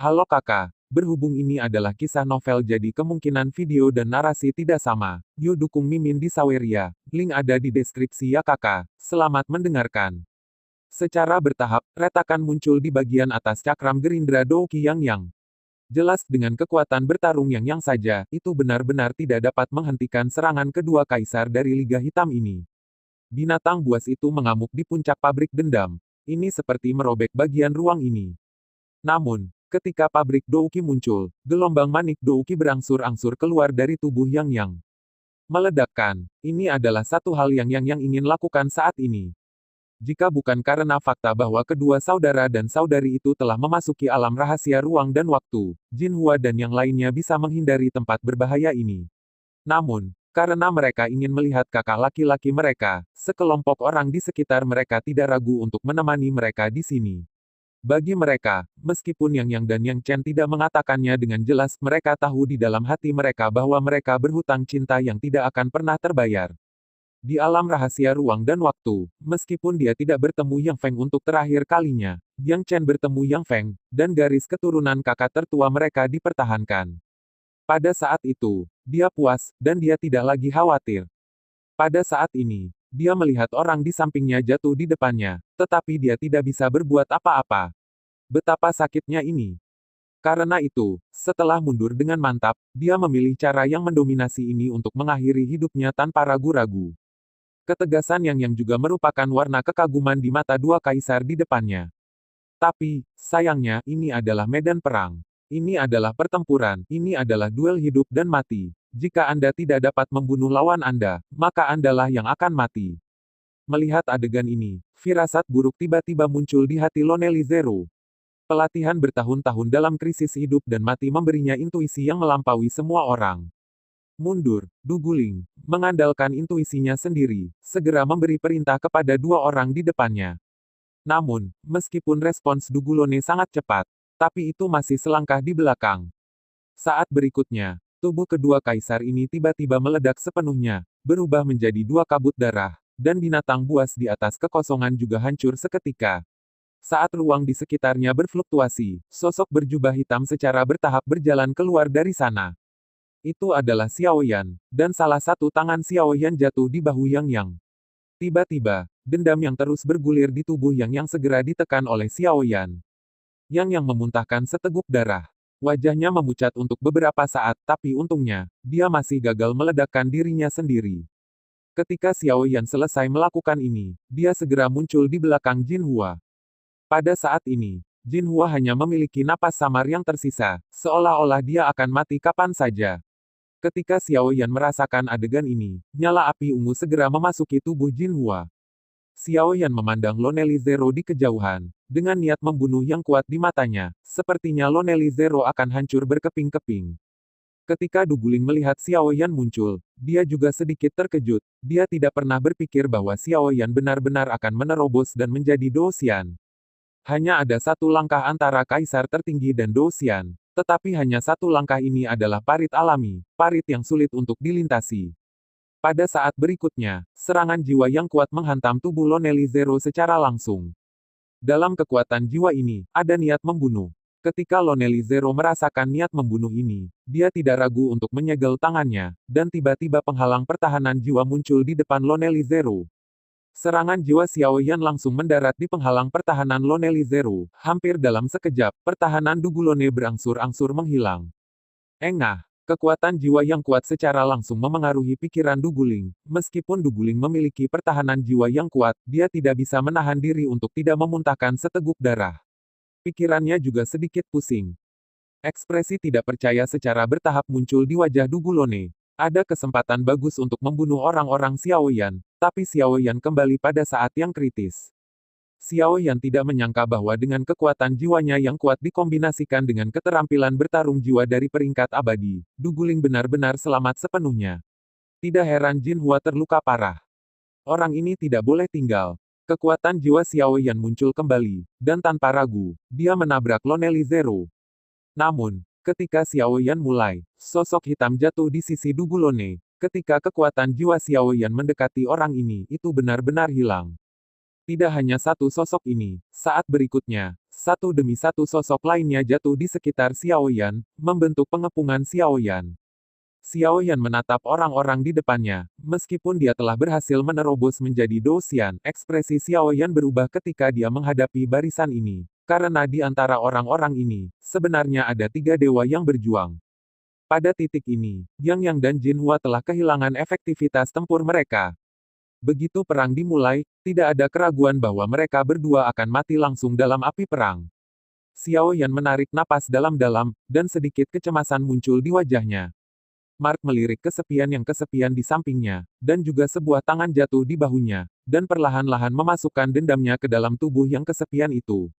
Halo kakak, berhubung ini adalah kisah novel jadi kemungkinan video dan narasi tidak sama. Yuk dukung Mimin di Saweria, link ada di deskripsi ya kakak. Selamat mendengarkan. Secara bertahap, retakan muncul di bagian atas cakram Gerindra Douki Yang. Jelas dengan kekuatan bertarung Yang saja, itu benar-benar tidak dapat menghentikan serangan kedua kaisar dari Liga Hitam ini. Binatang buas itu mengamuk di puncak pabrik dendam. Ini seperti merobek bagian ruang ini. Namun, ketika pabrik Douki muncul, gelombang manik Douki berangsur-angsur keluar dari tubuh Yang. Meledakkan, ini adalah satu hal yang ingin lakukan saat ini. Jika bukan karena fakta bahwa kedua saudara dan saudari itu telah memasuki alam rahasia ruang dan waktu, Jinhua dan yang lainnya bisa menghindari tempat berbahaya ini. Namun, karena mereka ingin melihat kakak laki-laki mereka, sekelompok orang di sekitar mereka tidak ragu untuk menemani mereka di sini. Bagi mereka, meskipun Yang dan Yang Chen tidak mengatakannya dengan jelas, mereka tahu di dalam hati mereka bahwa mereka berhutang cinta yang tidak akan pernah terbayar. Di alam rahasia ruang dan waktu, meskipun dia tidak bertemu Yang Feng untuk terakhir kalinya, Yang Chen bertemu Yang Feng, dan garis keturunan kakak tertua mereka dipertahankan. Pada saat itu, dia puas, dan dia tidak lagi khawatir. Pada saat ini, dia melihat orang di sampingnya jatuh di depannya, tetapi dia tidak bisa berbuat apa-apa. Betapa sakitnya ini. Karena itu, setelah mundur dengan mantap, dia memilih cara yang mendominasi ini untuk mengakhiri hidupnya tanpa ragu-ragu. Ketegasan yang juga merupakan warna kekaguman di mata dua kaisar di depannya. Tapi, sayangnya, ini adalah medan perang. Ini adalah pertempuran, ini adalah duel hidup dan mati. Jika Anda tidak dapat membunuh lawan Anda, maka Andalah yang akan mati. Melihat adegan ini, firasat buruk tiba-tiba muncul di hati Lonely Zero. Pelatihan bertahun-tahun dalam krisis hidup dan mati memberinya intuisi yang melampaui semua orang. Mundur, Duguling, mengandalkan intuisinya sendiri, segera memberi perintah kepada dua orang di depannya. Namun, meskipun respons Dugulone sangat cepat, tapi itu masih selangkah di belakang. Saat berikutnya, tubuh kedua kaisar ini tiba-tiba meledak sepenuhnya, berubah menjadi dua kabut darah, dan binatang buas di atas kekosongan juga hancur seketika. Saat ruang di sekitarnya berfluktuasi, sosok berjubah hitam secara bertahap berjalan keluar dari sana. Itu adalah Xiaoyan, dan salah satu tangan Xiaoyan jatuh di bahu Yang. Tiba-tiba, dendam yang terus bergulir di tubuh Yang segera ditekan oleh Xiaoyan. Yang memuntahkan seteguk darah. Wajahnya memucat untuk beberapa saat, tapi untungnya, dia masih gagal meledakkan dirinya sendiri. Ketika Xiaoyan selesai melakukan ini, dia segera muncul di belakang Jinhua. Pada saat ini, Jinhua hanya memiliki napas samar yang tersisa, seolah-olah dia akan mati kapan saja. Ketika Xiaoyan merasakan adegan ini, nyala api ungu segera memasuki tubuh Jinhua. Xiaoyan memandang Lonely Zero di kejauhan, dengan niat membunuh yang kuat di matanya, sepertinya Lonely Zero akan hancur berkeping-keping. Ketika Duguling melihat Xiaoyan muncul, dia juga sedikit terkejut, dia tidak pernah berpikir bahwa Xiaoyan benar-benar akan menerobos dan menjadi Doxian. Hanya ada satu langkah antara kaisar tertinggi dan Doxian. Tetapi hanya satu langkah ini adalah parit alami, parit yang sulit untuk dilintasi. Pada saat berikutnya, serangan jiwa yang kuat menghantam tubuh Lonely Zero secara langsung. Dalam kekuatan jiwa ini, ada niat membunuh. Ketika Lonely Zero merasakan niat membunuh ini, dia tidak ragu untuk menyegel tangannya, dan tiba-tiba penghalang pertahanan jiwa muncul di depan Lonely Zero. Serangan jiwa Xiaoyan langsung mendarat di penghalang pertahanan Lonely Zero. Hampir dalam sekejap, pertahanan Dugulone berangsur-angsur menghilang. Engah, kekuatan jiwa yang kuat secara langsung memengaruhi pikiran Duguling. Meskipun Duguling memiliki pertahanan jiwa yang kuat, dia tidak bisa menahan diri untuk tidak memuntahkan seteguk darah. Pikirannya juga sedikit pusing. Ekspresi tidak percaya secara bertahap muncul di wajah Dugulone. Ada kesempatan bagus untuk membunuh orang-orang Xiaoyan, tapi Xiaoyan kembali pada saat yang kritis. Xiaoyan tidak menyangka bahwa dengan kekuatan jiwanya yang kuat dikombinasikan dengan keterampilan bertarung jiwa dari peringkat abadi, Duguling benar-benar selamat sepenuhnya. Tidak heran Jinhua terluka parah. Orang ini tidak boleh tinggal. Kekuatan jiwa Xiaoyan muncul kembali, dan tanpa ragu, dia menabrak Lonely Zero. Namun, ketika Xiaoyan mulai, sosok hitam jatuh di sisi Dugulone. Ketika kekuatan jiwa Xiaoyan mendekati orang ini, itu benar-benar hilang. Tidak hanya satu sosok ini, saat berikutnya, Satu demi satu sosok lainnya jatuh di sekitar Xiao Yan, membentuk pengepungan Xiao Yan. Xiao Yan menatap orang-orang di depannya. Meskipun dia telah berhasil menerobos menjadi Dou-Xian, ekspresi Xiao Yan berubah ketika dia menghadapi barisan ini. Karena di antara orang-orang ini, sebenarnya ada 3 dewa yang berjuang. Pada titik ini, Yang Yang dan Jin Hua telah kehilangan efektivitas tempur mereka. Begitu perang dimulai, tidak ada keraguan bahwa mereka berdua akan mati langsung dalam api perang. Xiao Yan menarik napas dalam-dalam, dan sedikit kecemasan muncul di wajahnya. Mark melirik kesepian di sampingnya, dan juga sebuah tangan jatuh di bahunya, dan perlahan-lahan memasukkan dendamnya ke dalam tubuh yang kesepian itu.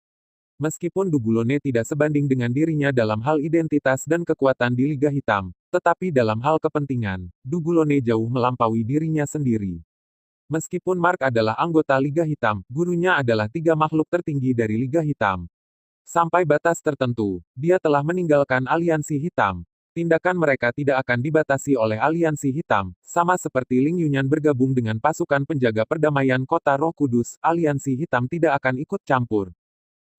Meskipun Dugulone tidak sebanding dengan dirinya dalam hal identitas dan kekuatan di Liga Hitam, tetapi dalam hal kepentingan, Dugulone jauh melampaui dirinya sendiri. Meskipun Mark adalah anggota Liga Hitam, gurunya adalah 3 makhluk tertinggi dari Liga Hitam. Sampai batas tertentu, dia telah meninggalkan aliansi hitam. Tindakan mereka tidak akan dibatasi oleh aliansi hitam, sama seperti Ling Yunyan bergabung dengan pasukan penjaga perdamaian kota Roh Kudus, aliansi hitam tidak akan ikut campur.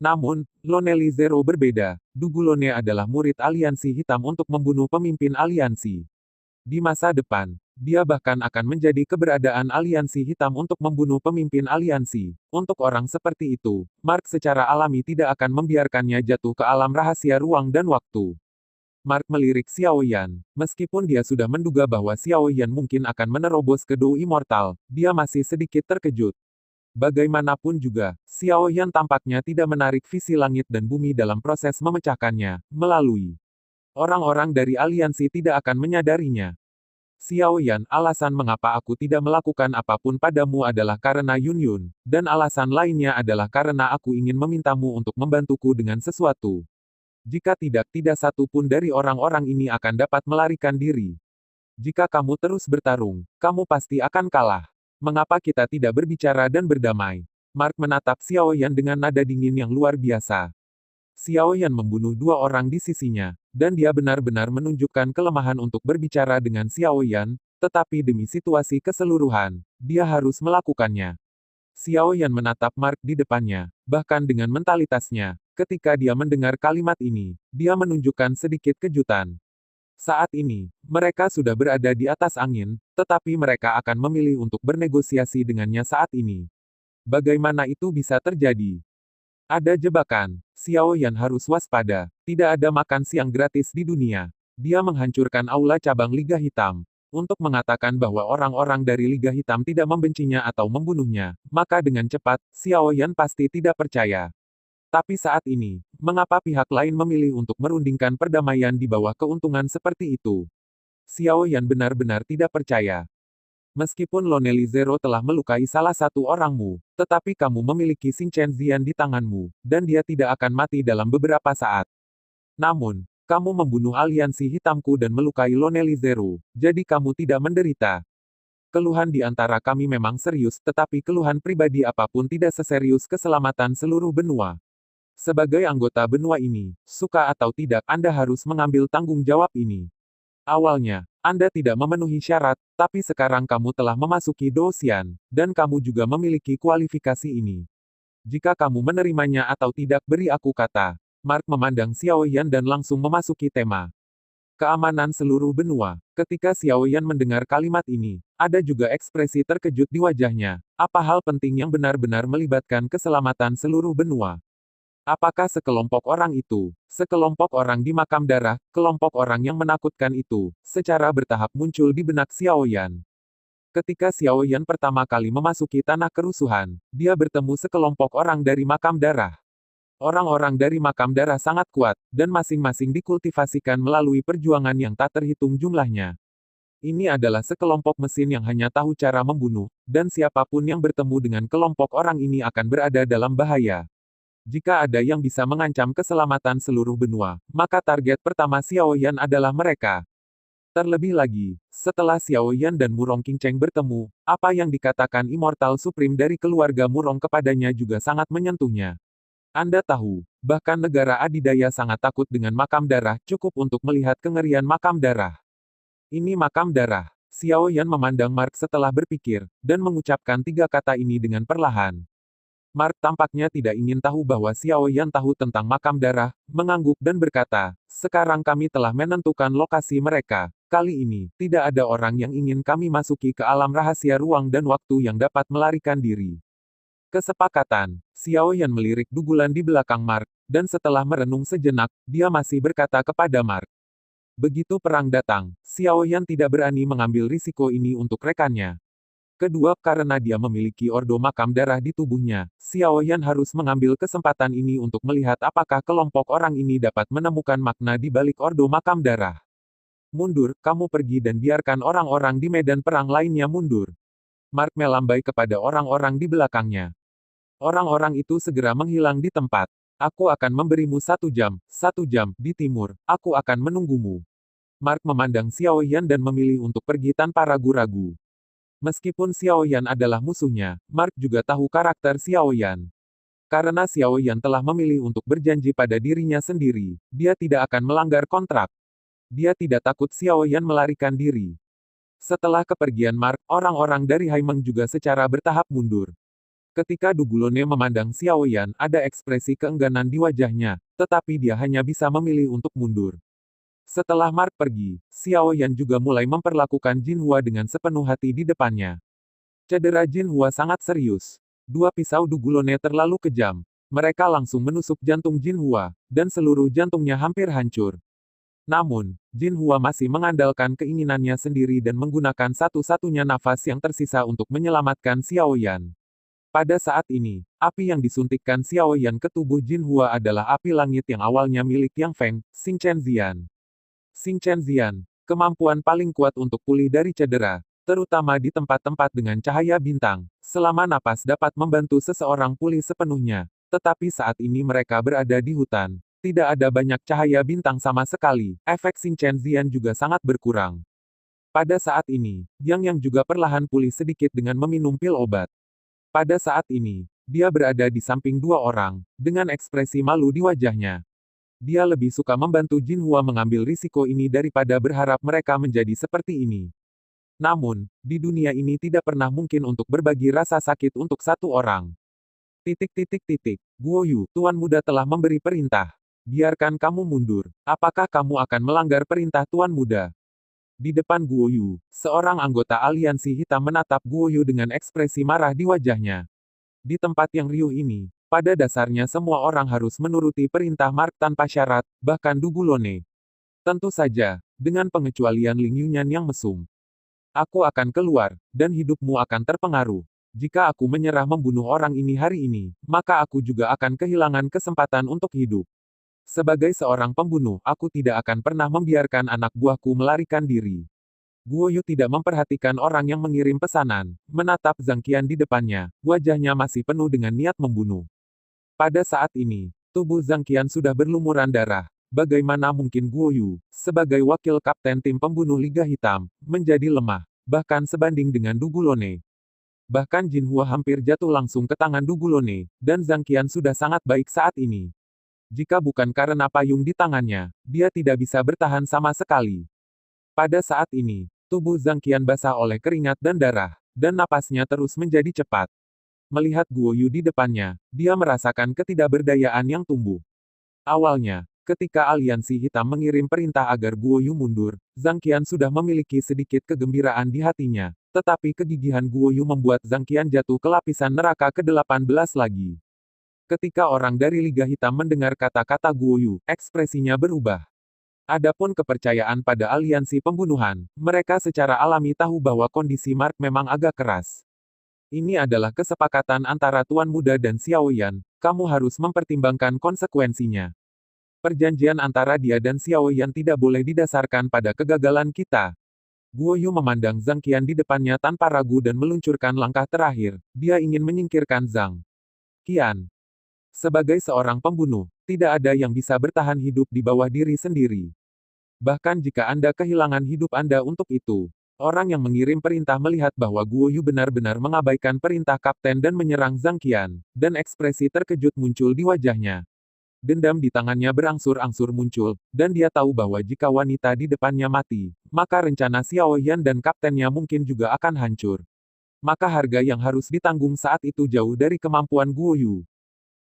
Namun, Lonely Zero berbeda. Dugulone adalah murid aliansi hitam untuk membunuh pemimpin aliansi. Di masa depan, dia bahkan akan menjadi keberadaan aliansi hitam untuk membunuh pemimpin aliansi. Untuk orang seperti itu, Mark secara alami tidak akan membiarkannya jatuh ke alam rahasia ruang dan waktu. Mark melirik Xiao Yan. Meskipun dia sudah menduga bahwa Xiao Yan mungkin akan menerobos ke Dou Immortal, dia masih sedikit terkejut. Bagaimanapun juga, Xiao Yan tampaknya tidak menarik visi langit dan bumi dalam proses memecahkannya, melalui orang-orang dari aliansi tidak akan menyadarinya. Xiao Yan, alasan mengapa aku tidak melakukan apapun padamu adalah karena Yun Yun, dan alasan lainnya adalah karena aku ingin memintamu untuk membantuku dengan sesuatu. Jika tidak satu pun dari orang-orang ini akan dapat melarikan diri. Jika kamu terus bertarung, kamu pasti akan kalah. Mengapa kita tidak berbicara dan berdamai? Mark menatap Xiao Yan dengan nada dingin yang luar biasa. Xiao Yan membunuh 2 orang di sisinya, dan dia benar-benar menunjukkan kelemahan untuk berbicara dengan Xiao Yan, tetapi demi situasi keseluruhan, dia harus melakukannya. Xiao Yan menatap Mark di depannya, bahkan dengan mentalitasnya. Ketika dia mendengar kalimat ini, dia menunjukkan sedikit kejutan. Saat ini, mereka sudah berada di atas angin, tetapi mereka akan memilih untuk bernegosiasi dengannya saat ini. Bagaimana itu bisa terjadi? Ada jebakan. Xiao Yan harus waspada. Tidak ada makan siang gratis di dunia. Dia menghancurkan aula cabang Liga Hitam. Untuk mengatakan bahwa orang-orang dari Liga Hitam tidak membencinya atau membunuhnya, maka dengan cepat, Xiao Yan pasti tidak percaya. Tapi saat ini, mengapa pihak lain memilih untuk merundingkan perdamaian di bawah keuntungan seperti itu? Xiao Yan benar-benar tidak percaya. Meskipun Lonely Zero telah melukai salah satu orangmu, tetapi kamu memiliki Xing Chen Zian di tanganmu, dan dia tidak akan mati dalam beberapa saat. Namun, kamu membunuh aliansi hitamku dan melukai Lonely Zero, jadi kamu tidak menderita. Keluhan di antara kami memang serius, tetapi keluhan pribadi apapun tidak seserius keselamatan seluruh benua. Sebagai anggota benua ini, suka atau tidak, Anda harus mengambil tanggung jawab ini. Awalnya, Anda tidak memenuhi syarat, tapi sekarang kamu telah memasuki Dou-Xian, dan kamu juga memiliki kualifikasi ini. Jika kamu menerimanya atau tidak, beri aku kata. Mark memandang Xiao Yan dan langsung memasuki tema. Keamanan seluruh benua. Ketika Xiao Yan mendengar kalimat ini, ada juga ekspresi terkejut di wajahnya. Apa hal penting yang benar-benar melibatkan keselamatan seluruh benua? Apakah sekelompok orang itu, sekelompok orang di makam darah, kelompok orang yang menakutkan itu, secara bertahap muncul di benak Xiao Yan. Ketika Xiao Yan pertama kali memasuki tanah kerusuhan, dia bertemu sekelompok orang dari makam darah. Orang-orang dari makam darah sangat kuat, dan masing-masing dikultivasikan melalui perjuangan yang tak terhitung jumlahnya. Ini adalah sekelompok mesin yang hanya tahu cara membunuh, dan siapapun yang bertemu dengan kelompok orang ini akan berada dalam bahaya. Jika ada yang bisa mengancam keselamatan seluruh benua, maka target pertama Xiao Yan adalah mereka. Terlebih lagi, setelah Xiao Yan dan Murong Qingcheng bertemu, apa yang dikatakan Immortal Supreme dari keluarga Murong kepadanya juga sangat menyentuhnya. Anda tahu, bahkan negara adidaya sangat takut dengan makam darah, cukup untuk melihat kengerian makam darah. Ini makam darah. Xiao Yan memandang Mark setelah berpikir, dan mengucapkan 3 kata ini dengan perlahan. Mark tampaknya tidak ingin tahu bahwa Xiao Yan tahu tentang makam darah, mengangguk dan berkata, sekarang kami telah menentukan lokasi mereka. Kali ini, tidak ada orang yang ingin kami masuki ke alam rahasia ruang dan waktu yang dapat melarikan diri. Kesepakatan. Xiao Yan melirik dugulan di belakang Mark, dan setelah merenung sejenak, dia masih berkata kepada Mark. Begitu perang datang, Xiao Yan tidak berani mengambil risiko ini untuk rekannya. Kedua, karena dia memiliki ordo makam darah di tubuhnya, Xiao Yan harus mengambil kesempatan ini untuk melihat apakah kelompok orang ini dapat menemukan makna di balik ordo makam darah. Mundur, kamu pergi dan biarkan orang-orang di medan perang lainnya mundur. Mark melambai kepada orang-orang di belakangnya. Orang-orang itu segera menghilang di tempat. Aku akan memberimu 1 jam, di timur, aku akan menunggumu. Mark memandang Xiao Yan dan memilih untuk pergi tanpa ragu-ragu. Meskipun Xiao Yan adalah musuhnya, Mark juga tahu karakter Xiao Yan. Karena Xiao Yan telah memilih untuk berjanji pada dirinya sendiri, dia tidak akan melanggar kontrak. Dia tidak takut Xiao Yan melarikan diri. Setelah kepergian Mark, orang-orang dari Haimeng juga secara bertahap mundur. Ketika Dugulone memandang Xiao Yan, ada ekspresi keengganan di wajahnya, tetapi dia hanya bisa memilih untuk mundur. Setelah Mark pergi, Xiao Yan juga mulai memperlakukan Jin Hua dengan sepenuh hati di depannya. Cedera Jin Hua sangat serius. Dua pisau Dugulone terlalu kejam. Mereka langsung menusuk jantung Jin Hua, dan seluruh jantungnya hampir hancur. Namun, Jin Hua masih mengandalkan keinginannya sendiri dan menggunakan satu-satunya nafas yang tersisa untuk menyelamatkan Xiao Yan. Pada saat ini, api yang disuntikkan Xiao Yan ke tubuh Jin Hua adalah api langit yang awalnya milik Yang Feng, Xing Chen Zian. Xing Chen Zian, kemampuan paling kuat untuk pulih dari cedera, terutama di tempat-tempat dengan cahaya bintang, selama napas dapat membantu seseorang pulih sepenuhnya. Tetapi saat ini mereka berada di hutan, tidak ada banyak cahaya bintang sama sekali, efek Xing Chen Zian juga sangat berkurang. Pada saat ini, Yang juga perlahan pulih sedikit dengan meminum pil obat. Pada saat ini, dia berada di samping dua orang, dengan ekspresi malu di wajahnya. Dia lebih suka membantu Jin Hua mengambil risiko ini daripada berharap mereka menjadi seperti ini. Namun, di dunia ini tidak pernah mungkin untuk berbagi rasa sakit untuk satu orang. Guo Yu, Tuan Muda telah memberi perintah. Biarkan kamu mundur. Apakah kamu akan melanggar perintah Tuan Muda? Di depan Guo Yu, seorang anggota aliansi hitam menatap Guo Yu dengan ekspresi marah di wajahnya. Di tempat yang riuh ini, pada dasarnya semua orang harus menuruti perintah Mark tanpa syarat, bahkan Dugulone. Tentu saja, dengan pengecualian Ling Yunyan yang mesum. Aku akan keluar, dan hidupmu akan terpengaruh. Jika aku menyerah membunuh orang ini hari ini, maka aku juga akan kehilangan kesempatan untuk hidup. Sebagai seorang pembunuh, aku tidak akan pernah membiarkan anak buahku melarikan diri. Guo Yu tidak memperhatikan orang yang mengirim pesanan, menatap Zhang Qian di depannya, wajahnya masih penuh dengan niat membunuh. Pada saat ini, tubuh Zhang Qian sudah berlumuran darah. Bagaimana mungkin Guo Yu, sebagai wakil kapten tim pembunuh Liga Hitam, menjadi lemah, bahkan sebanding dengan Dugulone. Bahkan Jin Hua hampir jatuh langsung ke tangan Dugulone, dan Zhang Qian sudah sangat baik saat ini. Jika bukan karena payung di tangannya, dia tidak bisa bertahan sama sekali. Pada saat ini, tubuh Zhang Qian basah oleh keringat dan darah, dan napasnya terus menjadi cepat. Melihat Guo Yu di depannya, dia merasakan ketidakberdayaan yang tumbuh. Awalnya, ketika aliansi hitam mengirim perintah agar Guo Yu mundur, Zhang Qian sudah memiliki sedikit kegembiraan di hatinya, tetapi kegigihan Guo Yu membuat Zhang Qian jatuh ke lapisan neraka ke-18 lagi. Ketika orang dari Liga Hitam mendengar kata-kata Guo Yu, ekspresinya berubah. Adapun kepercayaan pada aliansi pembunuhan, mereka secara alami tahu bahwa kondisi Mark memang agak keras. Ini adalah kesepakatan antara Tuan Muda dan Xiao Yan, kamu harus mempertimbangkan konsekuensinya. Perjanjian antara dia dan Xiao Yan tidak boleh didasarkan pada kegagalan kita. Guo Yu memandang Zhang Qian di depannya tanpa ragu dan meluncurkan langkah terakhir, dia ingin menyingkirkan Zhang Qian. Sebagai seorang pembunuh, tidak ada yang bisa bertahan hidup di bawah diri sendiri. Bahkan jika Anda kehilangan hidup Anda untuk itu, orang yang mengirim perintah melihat bahwa Guo Yu benar-benar mengabaikan perintah kapten dan menyerang Zhang Qian, dan ekspresi terkejut muncul di wajahnya. Dendam di tangannya berangsur-angsur muncul, dan dia tahu bahwa jika wanita di depannya mati, maka rencana Xiao Yan dan kaptennya mungkin juga akan hancur. maka harga yang harus ditanggung saat itu jauh dari kemampuan Guo Yu.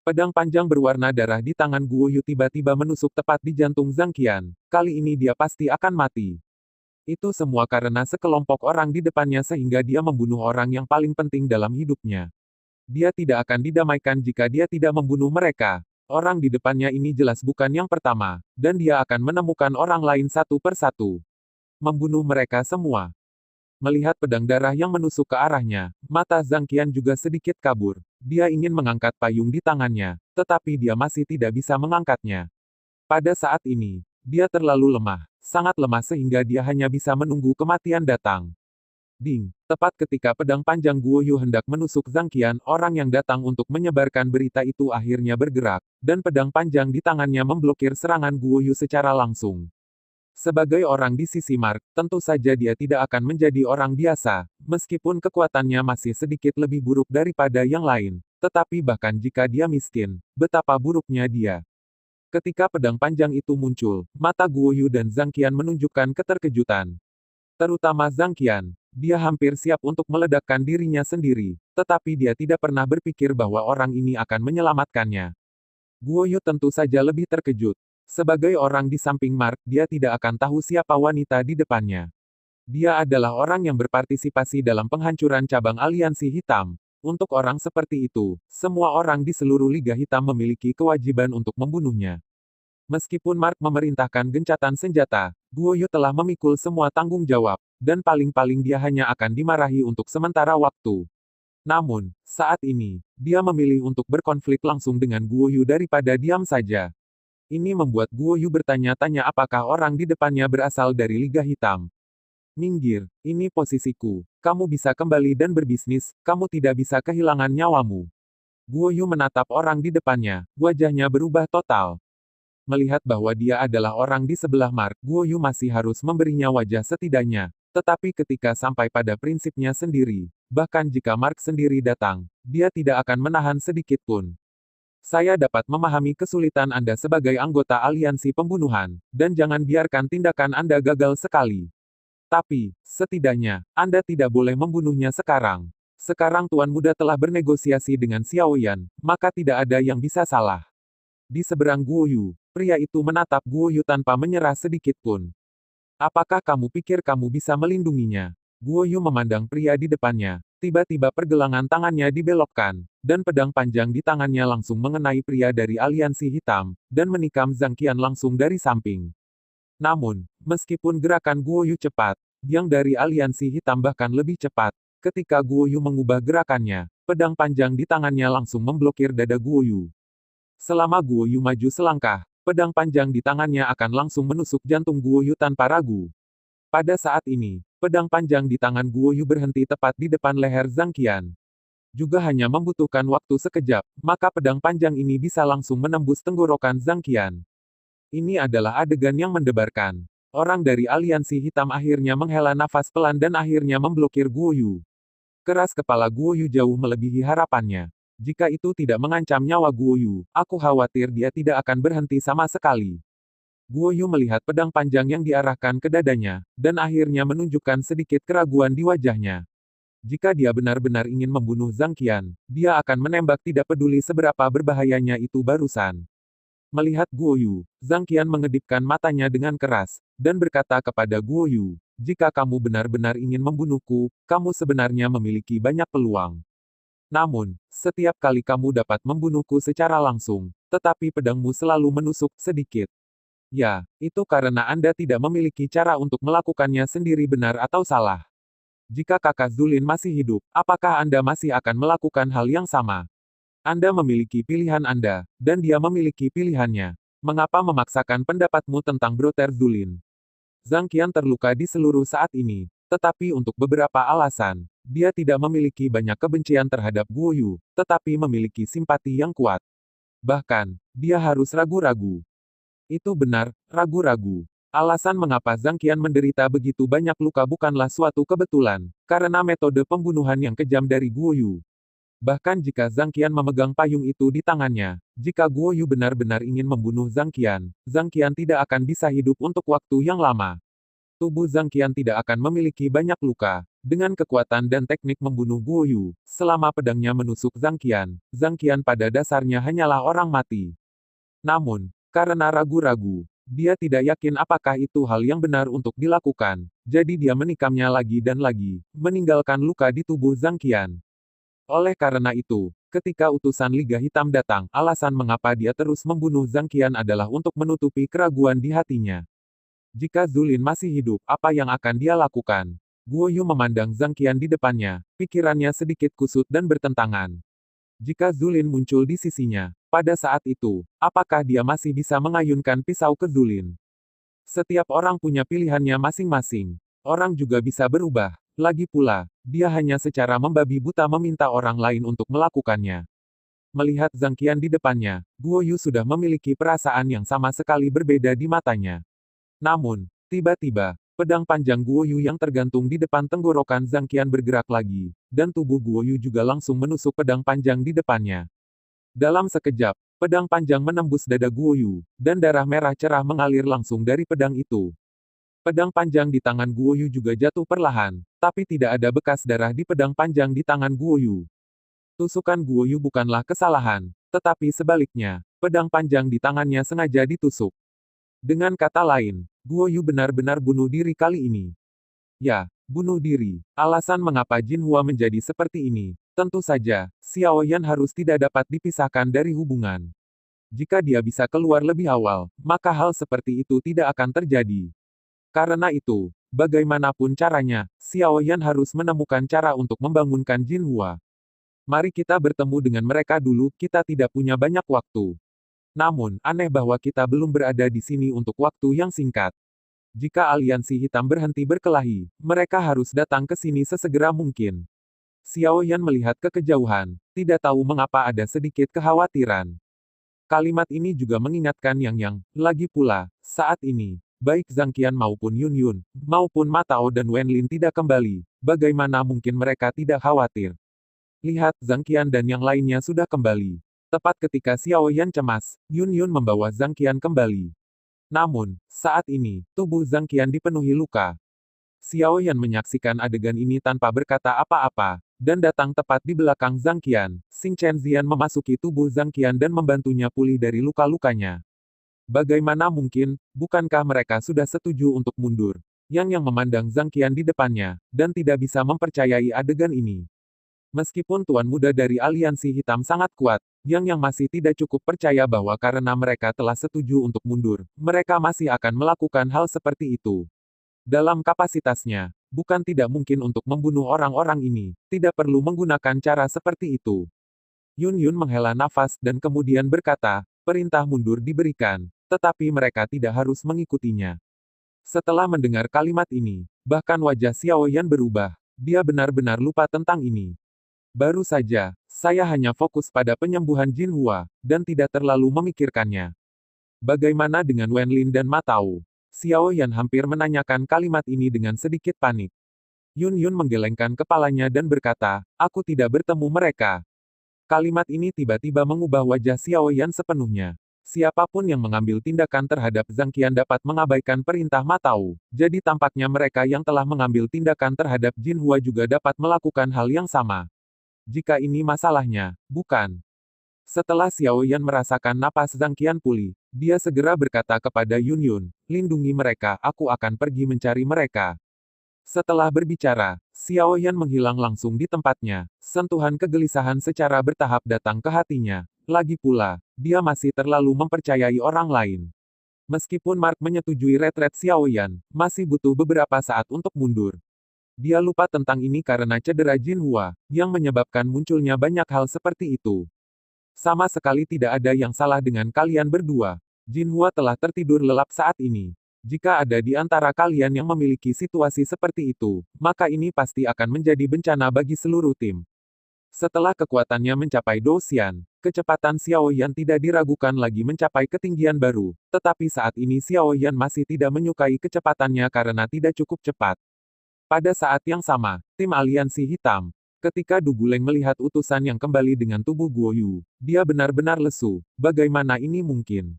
Pedang panjang berwarna darah di tangan Guo Yu tiba-tiba menusuk tepat di jantung Zhang Qian. Kali ini dia pasti akan mati. Itu semua karena sekelompok orang di depannya sehingga dia membunuh orang yang paling penting dalam hidupnya. Dia tidak akan didamaikan jika dia tidak membunuh mereka. Orang di depannya ini jelas bukan yang pertama, dan dia akan menemukan orang lain satu persatu. Membunuh mereka semua. Melihat pedang darah yang menusuk ke arahnya, mata Zhang Qian juga sedikit kabur. Dia ingin mengangkat payung di tangannya, tetapi dia masih tidak bisa mengangkatnya. Pada saat ini, dia terlalu lemah, sangat lemah sehingga dia hanya bisa menunggu kematian datang. Ding! Tepat ketika pedang panjang Guo Yu hendak menusuk Zhang Qian, orang yang datang untuk menyebarkan berita itu akhirnya bergerak, dan pedang panjang di tangannya memblokir serangan Guo Yu secara langsung. Sebagai orang di sisi Mark, tentu saja dia tidak akan menjadi orang biasa, meskipun kekuatannya masih sedikit lebih buruk daripada yang lain. Tetapi bahkan jika dia miskin, betapa buruknya dia. Ketika pedang panjang itu muncul, mata Guo Yu dan Zhang Qian menunjukkan keterkejutan. Terutama Zhang Qian, dia hampir siap untuk meledakkan dirinya sendiri, tetapi dia tidak pernah berpikir bahwa orang ini akan menyelamatkannya. Guo Yu tentu saja lebih terkejut. Sebagai orang di samping Mark, dia tidak akan tahu siapa wanita di depannya. Dia adalah orang yang berpartisipasi dalam penghancuran cabang aliansi hitam. Untuk orang seperti itu, semua orang di seluruh Liga Hitam memiliki kewajiban untuk membunuhnya. Meskipun Mark memerintahkan gencatan senjata, Guo Yu telah memikul semua tanggung jawab, dan paling-paling dia hanya akan dimarahi untuk sementara waktu. Namun, saat ini, dia memilih untuk berkonflik langsung dengan Guo Yu daripada diam saja. Ini membuat Guo Yu bertanya-tanya apakah orang di depannya berasal dari Liga Hitam. Minggir, ini posisiku. Kamu bisa kembali dan berbisnis, kamu tidak bisa kehilangan nyawamu. Guo Yu menatap orang di depannya, wajahnya berubah total. Melihat bahwa dia adalah orang di sebelah Mark, Guo Yu masih harus memberinya wajah setidaknya. Tetapi ketika sampai pada prinsipnya sendiri, bahkan jika Mark sendiri datang, dia tidak akan menahan sedikit pun. Saya dapat memahami kesulitan Anda sebagai anggota aliansi pembunuhan, dan jangan biarkan tindakan Anda gagal sekali. Tapi, setidaknya, Anda tidak boleh membunuhnya sekarang. Sekarang Tuan Muda telah bernegosiasi dengan Xiao Yan, maka tidak ada yang bisa salah. Di seberang Guo Yu, pria itu menatap Guo Yu tanpa menyerah sedikit pun. Apakah kamu pikir kamu bisa melindunginya? Guo Yu memandang pria di depannya. Tiba-tiba pergelangan tangannya dibelokkan, dan pedang panjang di tangannya langsung mengenai pria dari aliansi hitam, dan menikam Zhang Qian langsung dari samping. Namun, meskipun gerakan Guo Yu cepat, yang dari aliansi hitam bahkan lebih cepat, ketika Guo Yu mengubah gerakannya, pedang panjang di tangannya langsung memblokir dada Guo Yu. Selama Guo Yu maju selangkah, pedang panjang di tangannya akan langsung menusuk jantung Guo Yu tanpa ragu. Pada saat ini, pedang panjang di tangan Guo Yu berhenti tepat di depan leher Zhang Qian. Juga hanya membutuhkan waktu sekejap, maka pedang panjang ini bisa langsung menembus tenggorokan Zhang Qian. Ini adalah adegan yang mendebarkan. Orang dari aliansi hitam akhirnya menghela nafas pelan dan akhirnya memblokir Guo Yu. Keras kepala Guo Yu jauh melebihi harapannya. Jika itu tidak mengancam nyawa Guo Yu, aku khawatir dia tidak akan berhenti sama sekali. Guo Yu melihat pedang panjang yang diarahkan ke dadanya, dan akhirnya menunjukkan sedikit keraguan di wajahnya. Jika dia benar-benar ingin membunuh Zhang Qian, dia akan menembak tidak peduli seberapa berbahayanya itu barusan. Melihat Guo Yu, Zhang Qian mengedipkan matanya dengan keras, dan berkata kepada Guo Yu, jika kamu benar-benar ingin membunuhku, kamu sebenarnya memiliki banyak peluang. Namun, setiap kali kamu dapat membunuhku secara langsung, tetapi pedangmu selalu menusuk sedikit. Ya, itu karena Anda tidak memiliki cara untuk melakukannya sendiri benar atau salah. Jika kakak Zulin masih hidup, apakah Anda masih akan melakukan hal yang sama? Anda memiliki pilihan Anda, dan dia memiliki pilihannya. Mengapa memaksakan pendapatmu tentang Brother Zulin? Zhang Qian terluka di seluruh saat ini, tetapi untuk beberapa alasan, dia tidak memiliki banyak kebencian terhadap Guo Yu, tetapi memiliki simpati yang kuat. Bahkan, dia harus ragu-ragu. Itu benar, ragu-ragu. Alasan mengapa Zhang Qian menderita begitu banyak luka bukanlah suatu kebetulan, karena metode pembunuhan yang kejam dari Guo Yu. Bahkan jika Zhang Qian memegang payung itu di tangannya, jika Guo Yu benar-benar ingin membunuh Zhang Qian tidak akan bisa hidup untuk waktu yang lama. Tubuh Zhang Qian tidak akan memiliki banyak luka, Dengan kekuatan dan teknik membunuh Guo Yu, selama pedangnya menusuk Zhang Qian pada dasarnya hanyalah orang mati. Namun, karena ragu-ragu, dia tidak yakin apakah itu hal yang benar untuk dilakukan, jadi dia menikamnya lagi dan lagi, meninggalkan luka di tubuh Zhang Qian. Oleh karena itu, ketika utusan Liga Hitam datang, alasan mengapa dia terus membunuh Zhang Qian adalah untuk menutupi keraguan di hatinya. Jika Zulin masih hidup, apa yang akan dia lakukan? Guo Yu memandang Zhang Qian di depannya, pikirannya sedikit kusut dan bertentangan. Jika Zulin muncul di sisinya, pada saat itu, apakah dia masih bisa mengayunkan pisau ke Zulin? Setiap orang punya pilihannya masing-masing. Orang juga bisa berubah. Lagi pula, dia hanya secara membabi buta meminta orang lain untuk melakukannya. Melihat Zhang Qian di depannya, Guo Yu sudah memiliki perasaan yang sama sekali berbeda di matanya. Namun, tiba-tiba, pedang panjang Guo Yu yang tergantung di depan tenggorokan Zhang Qian bergerak lagi, dan tubuh Guo Yu juga langsung menusuk pedang panjang di depannya. Dalam sekejap, pedang panjang menembus dada Guo Yu, dan darah merah cerah mengalir langsung dari pedang itu. Pedang panjang di tangan Guo Yu juga jatuh perlahan, tapi tidak ada bekas darah di pedang panjang di tangan Guo Yu. Tusukan Guo Yu bukanlah kesalahan, tetapi sebaliknya, pedang panjang di tangannya sengaja ditusuk. Dengan kata lain, Guo Yu benar-benar bunuh diri kali ini. Ya, bunuh diri. Alasan mengapa Jin Hua menjadi seperti ini, tentu saja, Xiao Yan harus tidak dapat dipisahkan dari hubungan. Jika dia bisa keluar lebih awal, maka hal seperti itu tidak akan terjadi. Karena itu, bagaimanapun caranya, Xiao Yan harus menemukan cara untuk membangunkan Jin Hua. Mari kita bertemu dengan mereka dulu, kita tidak punya banyak waktu. Namun, aneh bahwa kita belum berada di sini untuk waktu yang singkat. Jika aliansi hitam berhenti berkelahi, mereka harus datang ke sini sesegera mungkin. Xiao Yan melihat ke kejauhan, tidak tahu mengapa ada sedikit kekhawatiran. Kalimat ini juga mengingatkan Yang, lagi pula, saat ini, baik Zhang Qian maupun Yun Yun, maupun Ma Tao dan Wen Lin tidak kembali, bagaimana mungkin mereka tidak khawatir. Lihat Zhang Qian dan yang lainnya sudah kembali. Tepat ketika Xiao Yan cemas, Yun Yun membawa Zhang Qian kembali. Namun, saat ini, tubuh Zhang Qian dipenuhi luka. Xiao Yan menyaksikan adegan ini tanpa berkata apa-apa, dan datang tepat di belakang Zhang Qian. Xing Chenzian memasuki tubuh Zhang Qian dan membantunya pulih dari luka-lukanya. Bagaimana mungkin, bukankah mereka sudah setuju untuk mundur? Yang memandang Zhang Qian di depannya, dan tidak bisa mempercayai adegan ini. Meskipun Tuan Muda dari Aliansi Hitam sangat kuat, Yang masih tidak cukup percaya bahwa karena mereka telah setuju untuk mundur, mereka masih akan melakukan hal seperti itu. Dalam kapasitasnya, bukan tidak mungkin untuk membunuh orang-orang ini, tidak perlu menggunakan cara seperti itu. Yun Yun menghela nafas dan kemudian berkata, perintah mundur diberikan, tetapi mereka tidak harus mengikutinya. Setelah mendengar kalimat ini, bahkan wajah Xiao Yan berubah, dia benar-benar lupa tentang ini. Baru saja, saya hanya fokus pada penyembuhan Jin Hua, dan tidak terlalu memikirkannya. Bagaimana dengan Wen Lin dan Ma Tao? Xiao Yan hampir menanyakan kalimat ini dengan sedikit panik. Yun Yun menggelengkan kepalanya dan berkata, aku tidak bertemu mereka. Kalimat ini tiba-tiba mengubah wajah Xiao Yan sepenuhnya. Siapapun yang mengambil tindakan terhadap Zhang Qian dapat mengabaikan perintah Ma Tao, jadi tampaknya mereka yang telah mengambil tindakan terhadap Jin Hua juga dapat melakukan hal yang sama. Jika ini masalahnya, bukan. Setelah Xiao Yan merasakan napas Zhang Qian pulih, dia segera berkata kepada Yun Yun, lindungi mereka, aku akan pergi mencari mereka. Setelah berbicara, Xiao Yan menghilang langsung di tempatnya, sentuhan kegelisahan secara bertahap datang ke hatinya. Lagi pula, dia masih terlalu mempercayai orang lain. Meskipun Mark menyetujui retret Xiao Yan, masih butuh beberapa saat untuk mundur. Dia lupa tentang ini karena cedera Jin Hua, yang menyebabkan munculnya banyak hal seperti itu. Sama sekali tidak ada yang salah dengan kalian berdua. Jin Hua telah tertidur lelap saat ini. Jika ada di antara kalian yang memiliki situasi seperti itu, maka ini pasti akan menjadi bencana bagi seluruh tim. Setelah kekuatannya mencapai Dou-Xian, kecepatan Xiao Yan tidak diragukan lagi mencapai ketinggian baru, tetapi saat ini Xiao Yan masih tidak menyukai kecepatannya karena tidak cukup cepat. Pada saat yang sama, tim Aliansi Hitam, ketika Du Guleng melihat utusan yang kembali dengan tubuh Guo Yu, dia benar-benar lesu. Bagaimana ini mungkin?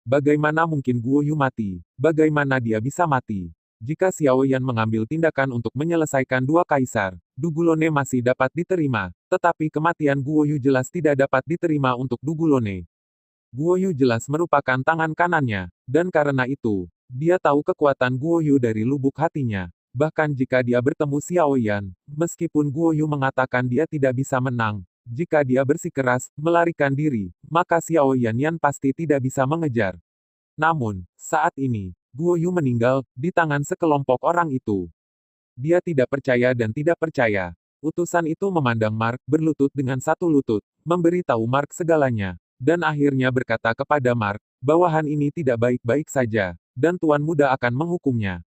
Bagaimana mungkin Guo Yu mati? Bagaimana dia bisa mati? Jika Xiao Yan mengambil tindakan untuk menyelesaikan dua kaisar, Dugulone masih dapat diterima, tetapi kematian Guo Yu jelas tidak dapat diterima untuk Dugulone. Guo Yu jelas merupakan tangan kanannya, dan karena itu, dia tahu kekuatan Guo Yu dari lubuk hatinya. Bahkan jika dia bertemu Xiao Yan, meskipun Guo Yu mengatakan dia tidak bisa menang, jika dia bersikeras, melarikan diri, maka Xiao Yan pasti tidak bisa mengejar. Namun, saat ini, Guo Yu meninggal di tangan sekelompok orang itu. Dia tidak percaya dan tidak percaya. Utusan itu memandang Mark berlutut dengan satu lutut, memberi tahu Mark segalanya, dan akhirnya berkata kepada Mark, bawahan ini tidak baik-baik saja, dan Tuan Muda akan menghukumnya.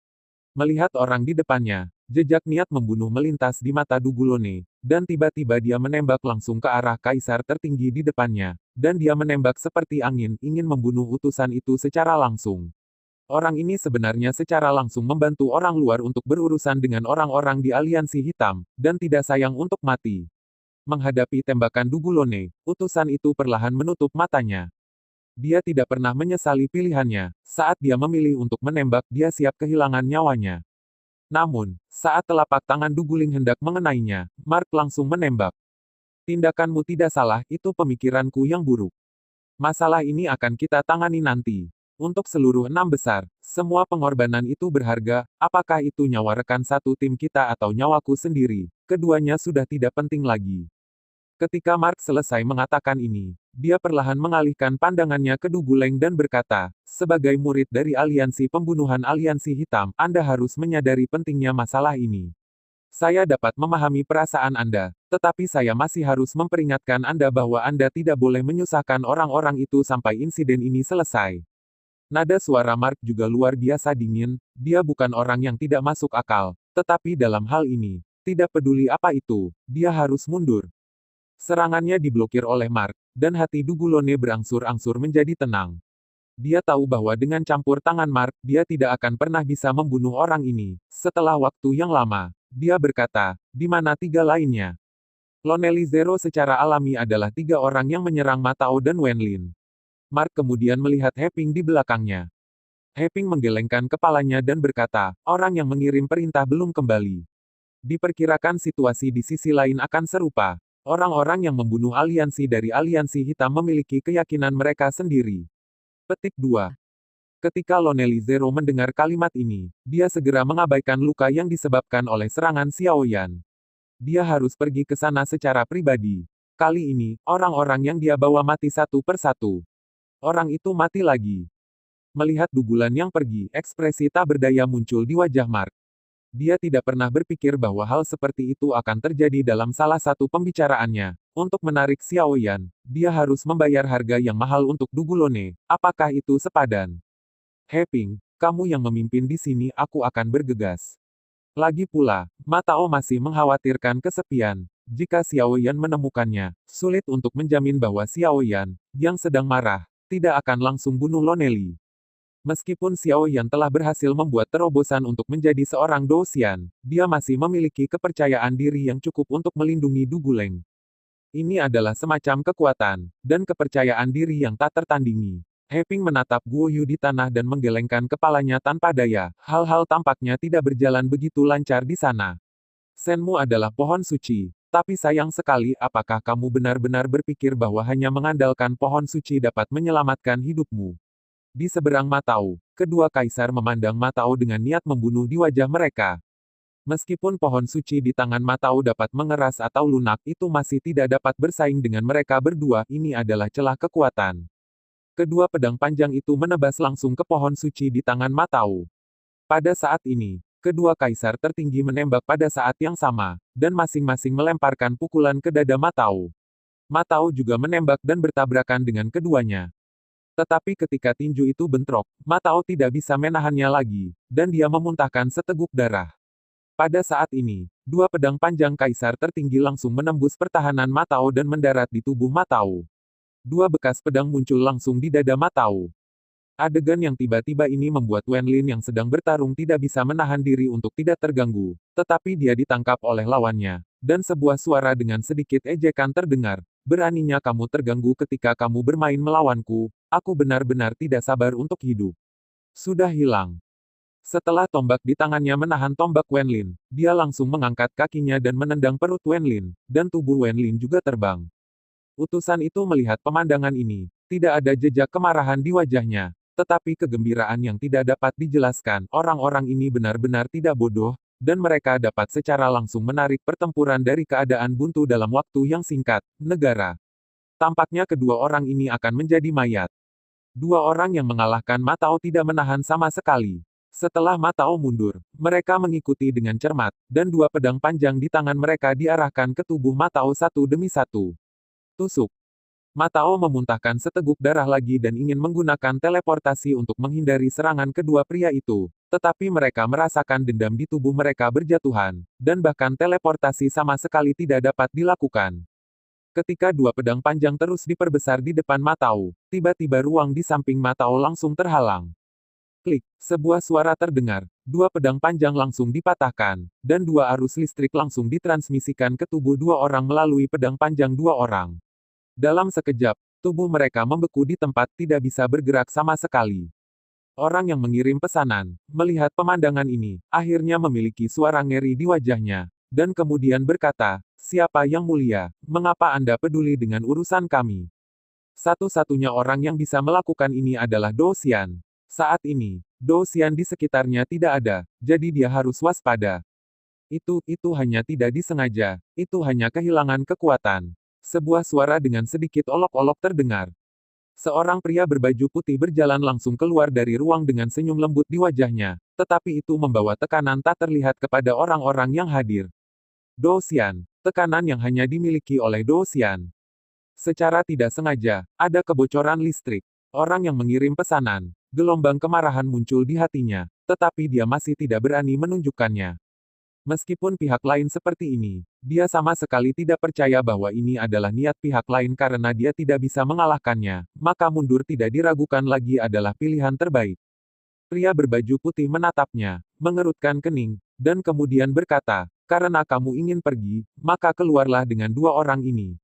Melihat orang di depannya, jejak niat membunuh melintas di mata Dugulone, dan tiba-tiba dia menembak langsung ke arah kaisar tertinggi di depannya, dan dia menembak seperti angin ingin membunuh utusan itu secara langsung. Orang ini sebenarnya secara langsung membantu orang luar untuk berurusan dengan orang-orang di aliansi hitam, dan tidak sayang untuk mati. Menghadapi tembakan Dugulone, utusan itu perlahan menutup matanya. Dia tidak pernah menyesali pilihannya. Saat dia memilih untuk menembak, dia siap kehilangan nyawanya. Namun, saat telapak tangan Duguling hendak mengenainya, Mark langsung menembak. Tindakanmu tidak salah, itu pemikiranku yang buruk. Masalah ini akan kita tangani nanti. Untuk seluruh 6 besar, semua pengorbanan itu berharga, apakah itu nyawa rekan satu tim kita atau nyawaku sendiri, keduanya sudah tidak penting lagi. Ketika Mark selesai mengatakan ini, dia perlahan mengalihkan pandangannya ke Duguleng dan berkata, sebagai murid dari aliansi pembunuhan aliansi hitam, Anda harus menyadari pentingnya masalah ini. Saya dapat memahami perasaan Anda, tetapi saya masih harus memperingatkan Anda bahwa Anda tidak boleh menyusahkan orang-orang itu sampai insiden ini selesai. Nada suara Mark juga luar biasa dingin, dia bukan orang yang tidak masuk akal, tetapi dalam hal ini, tidak peduli apa itu, dia harus mundur. Serangannya diblokir oleh Mark, dan hati Dugulone berangsur-angsur menjadi tenang. Dia tahu bahwa dengan campur tangan Mark, dia tidak akan pernah bisa membunuh orang ini. Setelah waktu yang lama, dia berkata, di mana 3 lainnya? Lonely Zero secara alami adalah 3 orang yang menyerang Matao dan Wenlin. Mark kemudian melihat Heping di belakangnya. Heping menggelengkan kepalanya dan berkata, orang yang mengirim perintah belum kembali. Diperkirakan situasi di sisi lain akan serupa. Orang-orang yang membunuh aliansi dari aliansi hitam memiliki keyakinan mereka sendiri. Petik 2. Ketika Lonely Zero mendengar kalimat ini, dia segera mengabaikan luka yang disebabkan oleh serangan Xiao Yan. Dia harus pergi ke sana secara pribadi. Kali ini, orang-orang yang dia bawa mati satu persatu. Orang itu mati lagi. Melihat Dugulan yang pergi, ekspresi tak berdaya muncul di wajah Mark. Dia tidak pernah berpikir bahwa hal seperti itu akan terjadi dalam salah satu pembicaraannya. Untuk menarik Xiao Yan, dia harus membayar harga yang mahal untuk Dugulone. Apakah itu sepadan? Heping, kamu yang memimpin di sini, aku akan bergegas. Lagi pula, Matao masih mengkhawatirkan kesepian. Jika Xiao Yan menemukannya, sulit untuk menjamin bahwa Xiao Yan, yang sedang marah, tidak akan langsung bunuh Lonely. Meskipun Xiao Yan telah berhasil membuat terobosan untuk menjadi seorang Douxian, dia masih memiliki kepercayaan diri yang cukup untuk melindungi Duguleng. Ini adalah semacam kekuatan, dan kepercayaan diri yang tak tertandingi. Heping menatap Guo Yu di tanah dan menggelengkan kepalanya tanpa daya, hal-hal tampaknya tidak berjalan begitu lancar di sana. Senmu adalah pohon suci. Tapi sayang sekali, apakah kamu benar-benar berpikir bahwa hanya mengandalkan pohon suci dapat menyelamatkan hidupmu? Di seberang Matao, kedua kaisar memandang Matao dengan niat membunuh di wajah mereka. Meskipun pohon suci di tangan Matao dapat mengeras atau lunak, itu masih tidak dapat bersaing dengan mereka berdua, ini adalah celah kekuatan. Kedua pedang panjang itu menebas langsung ke pohon suci di tangan Matao. Pada saat ini, kedua kaisar tertinggi menembak pada saat yang sama, dan masing-masing melemparkan pukulan ke dada Matao. Matao juga menembak dan bertabrakan dengan keduanya. Tetapi ketika tinju itu bentrok, Matao tidak bisa menahannya lagi, dan dia memuntahkan seteguk darah. Pada saat ini, dua pedang panjang kaisar tertinggi langsung menembus pertahanan Matao dan mendarat di tubuh Matao. Dua bekas pedang muncul langsung di dada Matao. Adegan yang tiba-tiba ini membuat Wenlin yang sedang bertarung tidak bisa menahan diri untuk tidak terganggu, tetapi dia ditangkap oleh lawannya, dan sebuah suara dengan sedikit ejekan terdengar, beraninya kamu terganggu ketika kamu bermain melawanku, aku benar-benar tidak sabar untuk hidup. Sudah hilang. Setelah tombak di tangannya menahan tombak Wenlin, dia langsung mengangkat kakinya dan menendang perut Wenlin, dan tubuh Wenlin juga terbang. Utusan itu melihat pemandangan ini. Tidak ada jejak kemarahan di wajahnya, tetapi kegembiraan yang tidak dapat dijelaskan. Orang-orang ini benar-benar tidak bodoh, dan mereka dapat secara langsung menarik pertempuran dari keadaan buntu dalam waktu yang singkat. Negara. Tampaknya kedua orang ini akan menjadi mayat. Dua orang yang mengalahkan Ma Tao tidak menahan sama sekali. Setelah Ma Tao mundur, mereka mengikuti dengan cermat, dan dua pedang panjang di tangan mereka diarahkan ke tubuh Ma Tao satu demi satu. Tusuk. Ma Tao memuntahkan seteguk darah lagi dan ingin menggunakan teleportasi untuk menghindari serangan kedua pria itu. Tetapi mereka merasakan dendam di tubuh mereka berjatuhan, dan bahkan teleportasi sama sekali tidak dapat dilakukan. Ketika dua pedang panjang terus diperbesar di depan Ma Tao, tiba-tiba ruang di samping Ma Tao langsung terhalang. Klik, sebuah suara terdengar, dua pedang panjang langsung dipatahkan, dan dua arus listrik langsung ditransmisikan ke tubuh dua orang melalui pedang panjang dua orang. Dalam sekejap, tubuh mereka membeku di tempat tidak bisa bergerak sama sekali. Orang yang mengirim pesanan, melihat pemandangan ini, akhirnya memiliki suara ngeri di wajahnya, dan kemudian berkata, "Siapa yang mulia, mengapa Anda peduli dengan urusan kami?" Satu-satunya orang yang bisa melakukan ini adalah Do Xian. Saat ini, Do Xian di sekitarnya tidak ada, jadi dia harus waspada. Itu hanya tidak disengaja, itu hanya kehilangan kekuatan. Sebuah suara dengan sedikit olok-olok terdengar. Seorang pria berbaju putih berjalan langsung keluar dari ruang dengan senyum lembut di wajahnya, tetapi itu membawa tekanan tak terlihat kepada orang-orang yang hadir. Do Xian, tekanan yang hanya dimiliki oleh Do Xian. Secara tidak sengaja, ada kebocoran listrik. Orang yang mengirim pesanan, gelombang kemarahan muncul di hatinya, tetapi dia masih tidak berani menunjukkannya. Meskipun pihak lain seperti ini, dia sama sekali tidak percaya bahwa ini adalah niat pihak lain karena dia tidak bisa mengalahkannya, maka mundur tidak diragukan lagi adalah pilihan terbaik. Pria berbaju putih menatapnya, mengerutkan kening, dan kemudian berkata, "Karena kamu ingin pergi, maka keluarlah dengan dua orang ini."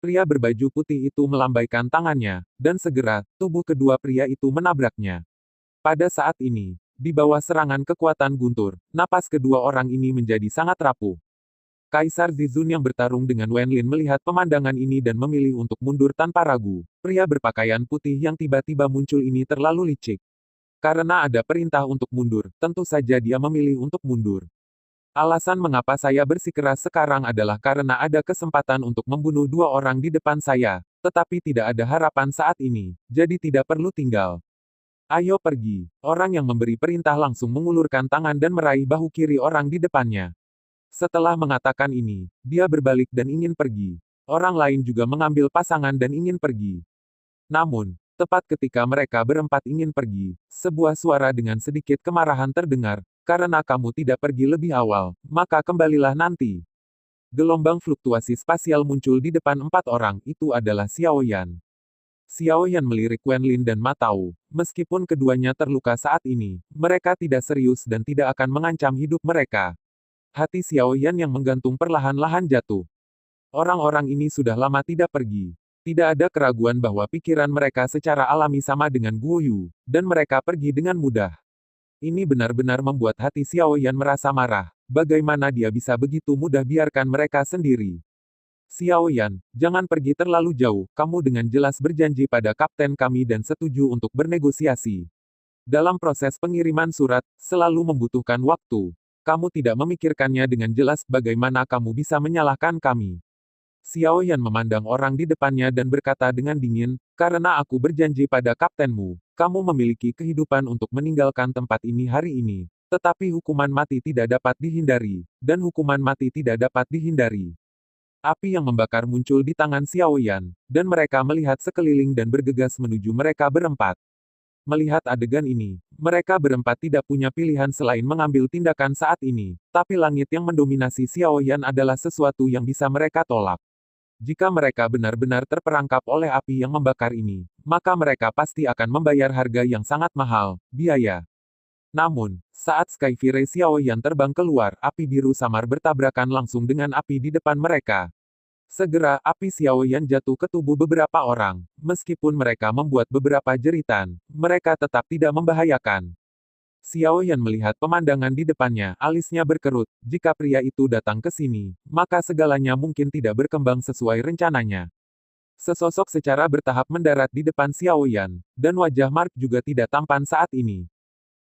Pria berbaju putih itu melambaikan tangannya, dan segera, tubuh kedua pria itu menabraknya. Pada saat ini, di bawah serangan kekuatan guntur, napas kedua orang ini menjadi sangat rapuh. Kaisar Zizun yang bertarung dengan Wenlin melihat pemandangan ini dan memilih untuk mundur tanpa ragu. Pria berpakaian putih yang tiba-tiba muncul ini terlalu licik. Karena ada perintah untuk mundur, tentu saja dia memilih untuk mundur. Alasan mengapa saya bersikeras sekarang adalah karena ada kesempatan untuk membunuh dua orang di depan saya, tetapi tidak ada harapan saat ini, jadi tidak perlu tinggal. Ayo pergi. Orang yang memberi perintah langsung mengulurkan tangan dan meraih bahu kiri orang di depannya. Setelah mengatakan ini, dia berbalik dan ingin pergi. Orang lain juga mengambil pasangan dan ingin pergi. Namun, tepat ketika mereka berempat ingin pergi, sebuah suara dengan sedikit kemarahan terdengar, "Karena kamu tidak pergi lebih awal, maka kembalilah nanti." Gelombang fluktuasi spasial muncul di depan empat orang, itu adalah Xiao Yan. Xiao Yan melirik Wenlin dan Ma Tao. Meskipun keduanya terluka saat ini, mereka tidak serius dan tidak akan mengancam hidup mereka. Hati Xiao Yan yang menggantung perlahan-lahan jatuh. Orang-orang ini sudah lama tidak pergi. Tidak ada keraguan bahwa pikiran mereka secara alami sama dengan Guo Yu, dan mereka pergi dengan mudah. Ini benar-benar membuat hati Xiao Yan merasa marah. Bagaimana dia bisa begitu mudah biarkan mereka sendiri? Xiao Yan, jangan pergi terlalu jauh, kamu dengan jelas berjanji pada kapten kami dan setuju untuk bernegosiasi. Dalam proses pengiriman surat, selalu membutuhkan waktu. Kamu tidak memikirkannya dengan jelas, bagaimana kamu bisa menyalahkan kami? Xiao Yan memandang orang di depannya dan berkata dengan dingin, "Karena aku berjanji pada kaptenmu, kamu memiliki kehidupan untuk meninggalkan tempat ini hari ini. Tetapi hukuman mati tidak dapat dihindari, dan hukuman mati tidak dapat dihindari." Api yang membakar muncul di tangan Xiao Yan, dan mereka melihat sekeliling dan bergegas menuju mereka berempat. Melihat adegan ini, mereka berempat tidak punya pilihan selain mengambil tindakan saat ini, tapi langit yang mendominasi Xiao Yan adalah sesuatu yang bisa mereka tolak. Jika mereka benar-benar terperangkap oleh api yang membakar ini, maka mereka pasti akan membayar harga yang sangat mahal, biaya. Namun, saat Skyfire Xiao Yan terbang keluar, api biru samar bertabrakan langsung dengan api di depan mereka. Segera, api Xiao Yan jatuh ke tubuh beberapa orang. Meskipun mereka membuat beberapa jeritan, mereka tetap tidak membahayakan. Xiao Yan melihat pemandangan di depannya, alisnya berkerut. Jika pria itu datang ke sini, maka segalanya mungkin tidak berkembang sesuai rencananya. Sesosok secara bertahap mendarat di depan Xiao Yan, dan wajah Mark juga tidak tampan saat ini.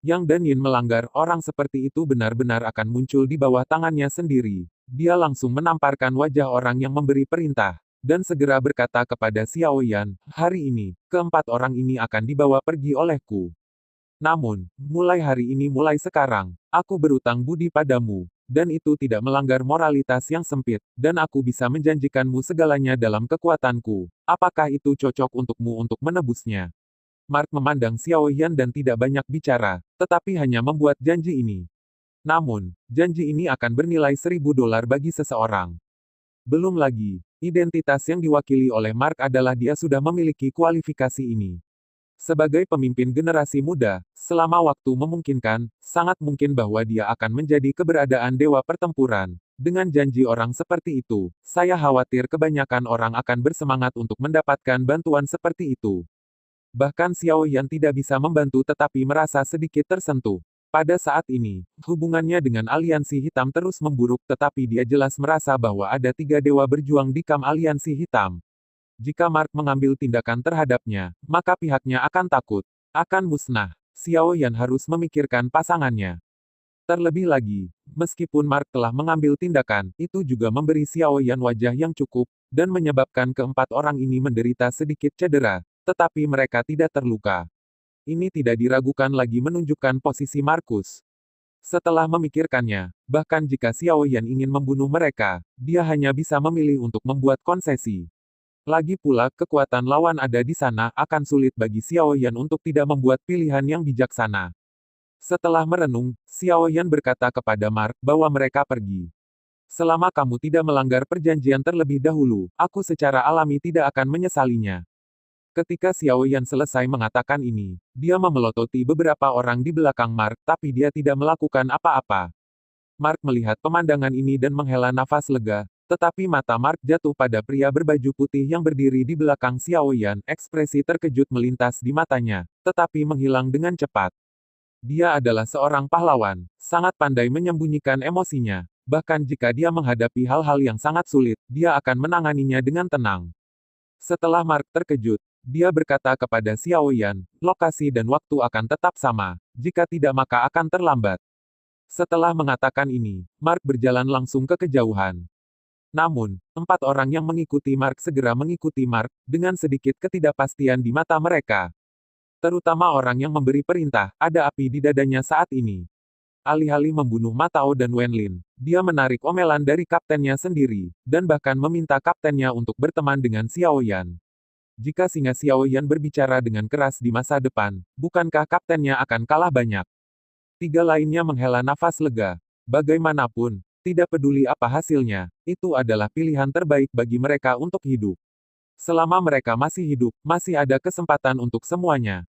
Yang Dan Yin melanggar, orang seperti itu benar-benar akan muncul di bawah tangannya sendiri. Dia langsung menamparkan wajah orang yang memberi perintah, dan segera berkata kepada Xiao Yan, hari ini, keempat orang ini akan dibawa pergi olehku. Namun, mulai hari ini mulai sekarang, aku berutang budi padamu, dan itu tidak melanggar moralitas yang sempit, dan aku bisa menjanjikanmu segalanya dalam kekuatanku. Apakah itu cocok untukmu untuk menebusnya? Mark memandang Xiao Yan dan tidak banyak bicara, tetapi hanya membuat janji ini. Namun, janji ini akan bernilai $1.000 bagi seseorang. Belum lagi, identitas yang diwakili oleh Mark adalah dia sudah memiliki kualifikasi ini. Sebagai pemimpin generasi muda, selama waktu memungkinkan, sangat mungkin bahwa dia akan menjadi keberadaan dewa pertempuran. Dengan janji orang seperti itu, saya khawatir kebanyakan orang akan bersemangat untuk mendapatkan bantuan seperti itu. Bahkan Xiao Yan tidak bisa membantu tetapi merasa sedikit tersentuh. Pada saat ini, hubungannya dengan aliansi hitam terus memburuk tetapi dia jelas merasa bahwa ada 3 dewa berjuang di kamp aliansi hitam. Jika Mark mengambil tindakan terhadapnya, maka pihaknya akan takut, akan musnah. Xiao Yan harus memikirkan pasangannya. Terlebih lagi, meskipun Mark telah mengambil tindakan, itu juga memberi Xiao Yan wajah yang cukup, dan menyebabkan keempat orang ini menderita sedikit cedera, tetapi mereka tidak terluka. Ini tidak diragukan lagi menunjukkan posisi Markus. Setelah memikirkannya, bahkan jika Xiao Yan ingin membunuh mereka, dia hanya bisa memilih untuk membuat konsesi. Lagi pula, kekuatan lawan ada di sana, akan sulit bagi Xiao Yan untuk tidak membuat pilihan yang bijaksana. Setelah merenung, Xiao Yan berkata kepada Mark bahwa mereka pergi. Selama kamu tidak melanggar perjanjian terlebih dahulu, aku secara alami tidak akan menyesalinya. Ketika Xiao Yan selesai mengatakan ini, dia memelototi beberapa orang di belakang Mark, tapi dia tidak melakukan apa-apa. Mark melihat pemandangan ini dan menghela nafas lega, tetapi mata Mark jatuh pada pria berbaju putih yang berdiri di belakang Xiao Yan. Ekspresi terkejut melintas di matanya, tetapi menghilang dengan cepat. Dia adalah seorang pahlawan, sangat pandai menyembunyikan emosinya. Bahkan jika dia menghadapi hal-hal yang sangat sulit, dia akan menanganinya dengan tenang. Setelah Mark terkejut, dia berkata kepada Xiao Yan, lokasi dan waktu akan tetap sama, jika tidak maka akan terlambat. Setelah mengatakan ini, Mark berjalan langsung ke kejauhan. Namun, 4 orang yang mengikuti Mark segera mengikuti Mark, dengan sedikit ketidakpastian di mata mereka. Terutama orang yang memberi perintah, ada api di dadanya saat ini. Alih-alih membunuh Ma Tao dan Wenlin, dia menarik omelan dari kaptennya sendiri, dan bahkan meminta kaptennya untuk berteman dengan Xiao Yan. Jika singa Xiao Yan berbicara dengan keras di masa depan, bukankah kaptennya akan kalah banyak? 3 lainnya menghela nafas lega. Bagaimanapun, tidak peduli apa hasilnya, itu adalah pilihan terbaik bagi mereka untuk hidup. Selama mereka masih hidup, masih ada kesempatan untuk semuanya.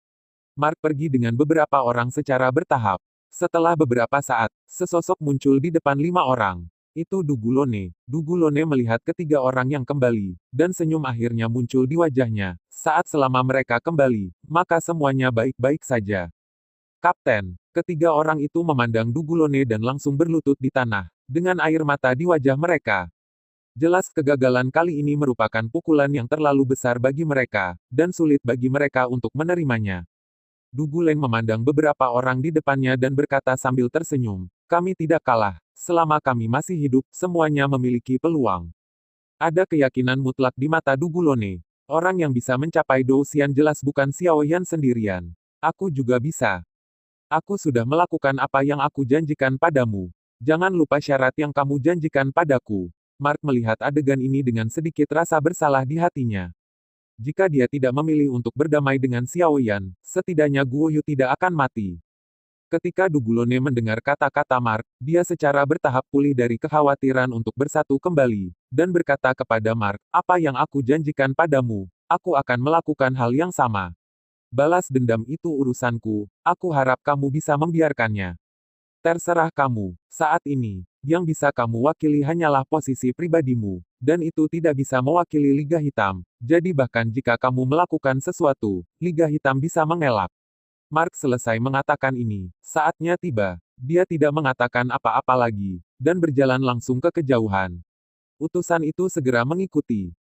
Mark pergi dengan beberapa orang secara bertahap. Setelah beberapa saat, sesosok muncul di depan 5 orang. Itu Dugulone. Dugulone melihat ketiga orang yang kembali, dan senyum akhirnya muncul di wajahnya. Saat selama mereka kembali, maka semuanya baik-baik saja. Kapten, ketiga orang itu memandang Dugulone dan langsung berlutut di tanah, dengan air mata di wajah mereka. Jelas kegagalan kali ini merupakan pukulan yang terlalu besar bagi mereka, dan sulit bagi mereka untuk menerimanya. Dugulen memandang beberapa orang di depannya dan berkata sambil tersenyum, kami tidak kalah, selama kami masih hidup, semuanya memiliki peluang. Ada keyakinan mutlak di mata Dugulone. Orang yang bisa mencapai Douxian jelas bukan Xiao Yan sendirian. Aku juga bisa. Aku sudah melakukan apa yang aku janjikan padamu. Jangan lupa syarat yang kamu janjikan padaku. Mark melihat adegan ini dengan sedikit rasa bersalah di hatinya. Jika dia tidak memilih untuk berdamai dengan Xiao Yan, setidaknya Guo Yu tidak akan mati. Ketika Dugulone mendengar kata-kata Mark, dia secara bertahap pulih dari kekhawatiran untuk bersatu kembali, dan berkata kepada Mark, apa yang aku janjikan padamu, aku akan melakukan hal yang sama. Balas dendam itu urusanku, aku harap kamu bisa membiarkannya. Terserah kamu, saat ini, yang bisa kamu wakili hanyalah posisi pribadimu, dan itu tidak bisa mewakili Liga Hitam, jadi bahkan jika kamu melakukan sesuatu, Liga Hitam bisa mengelak. Mark selesai mengatakan ini. Saatnya tiba. Dia tidak mengatakan apa-apa lagi, dan berjalan langsung ke kejauhan. Utusan itu segera mengikuti.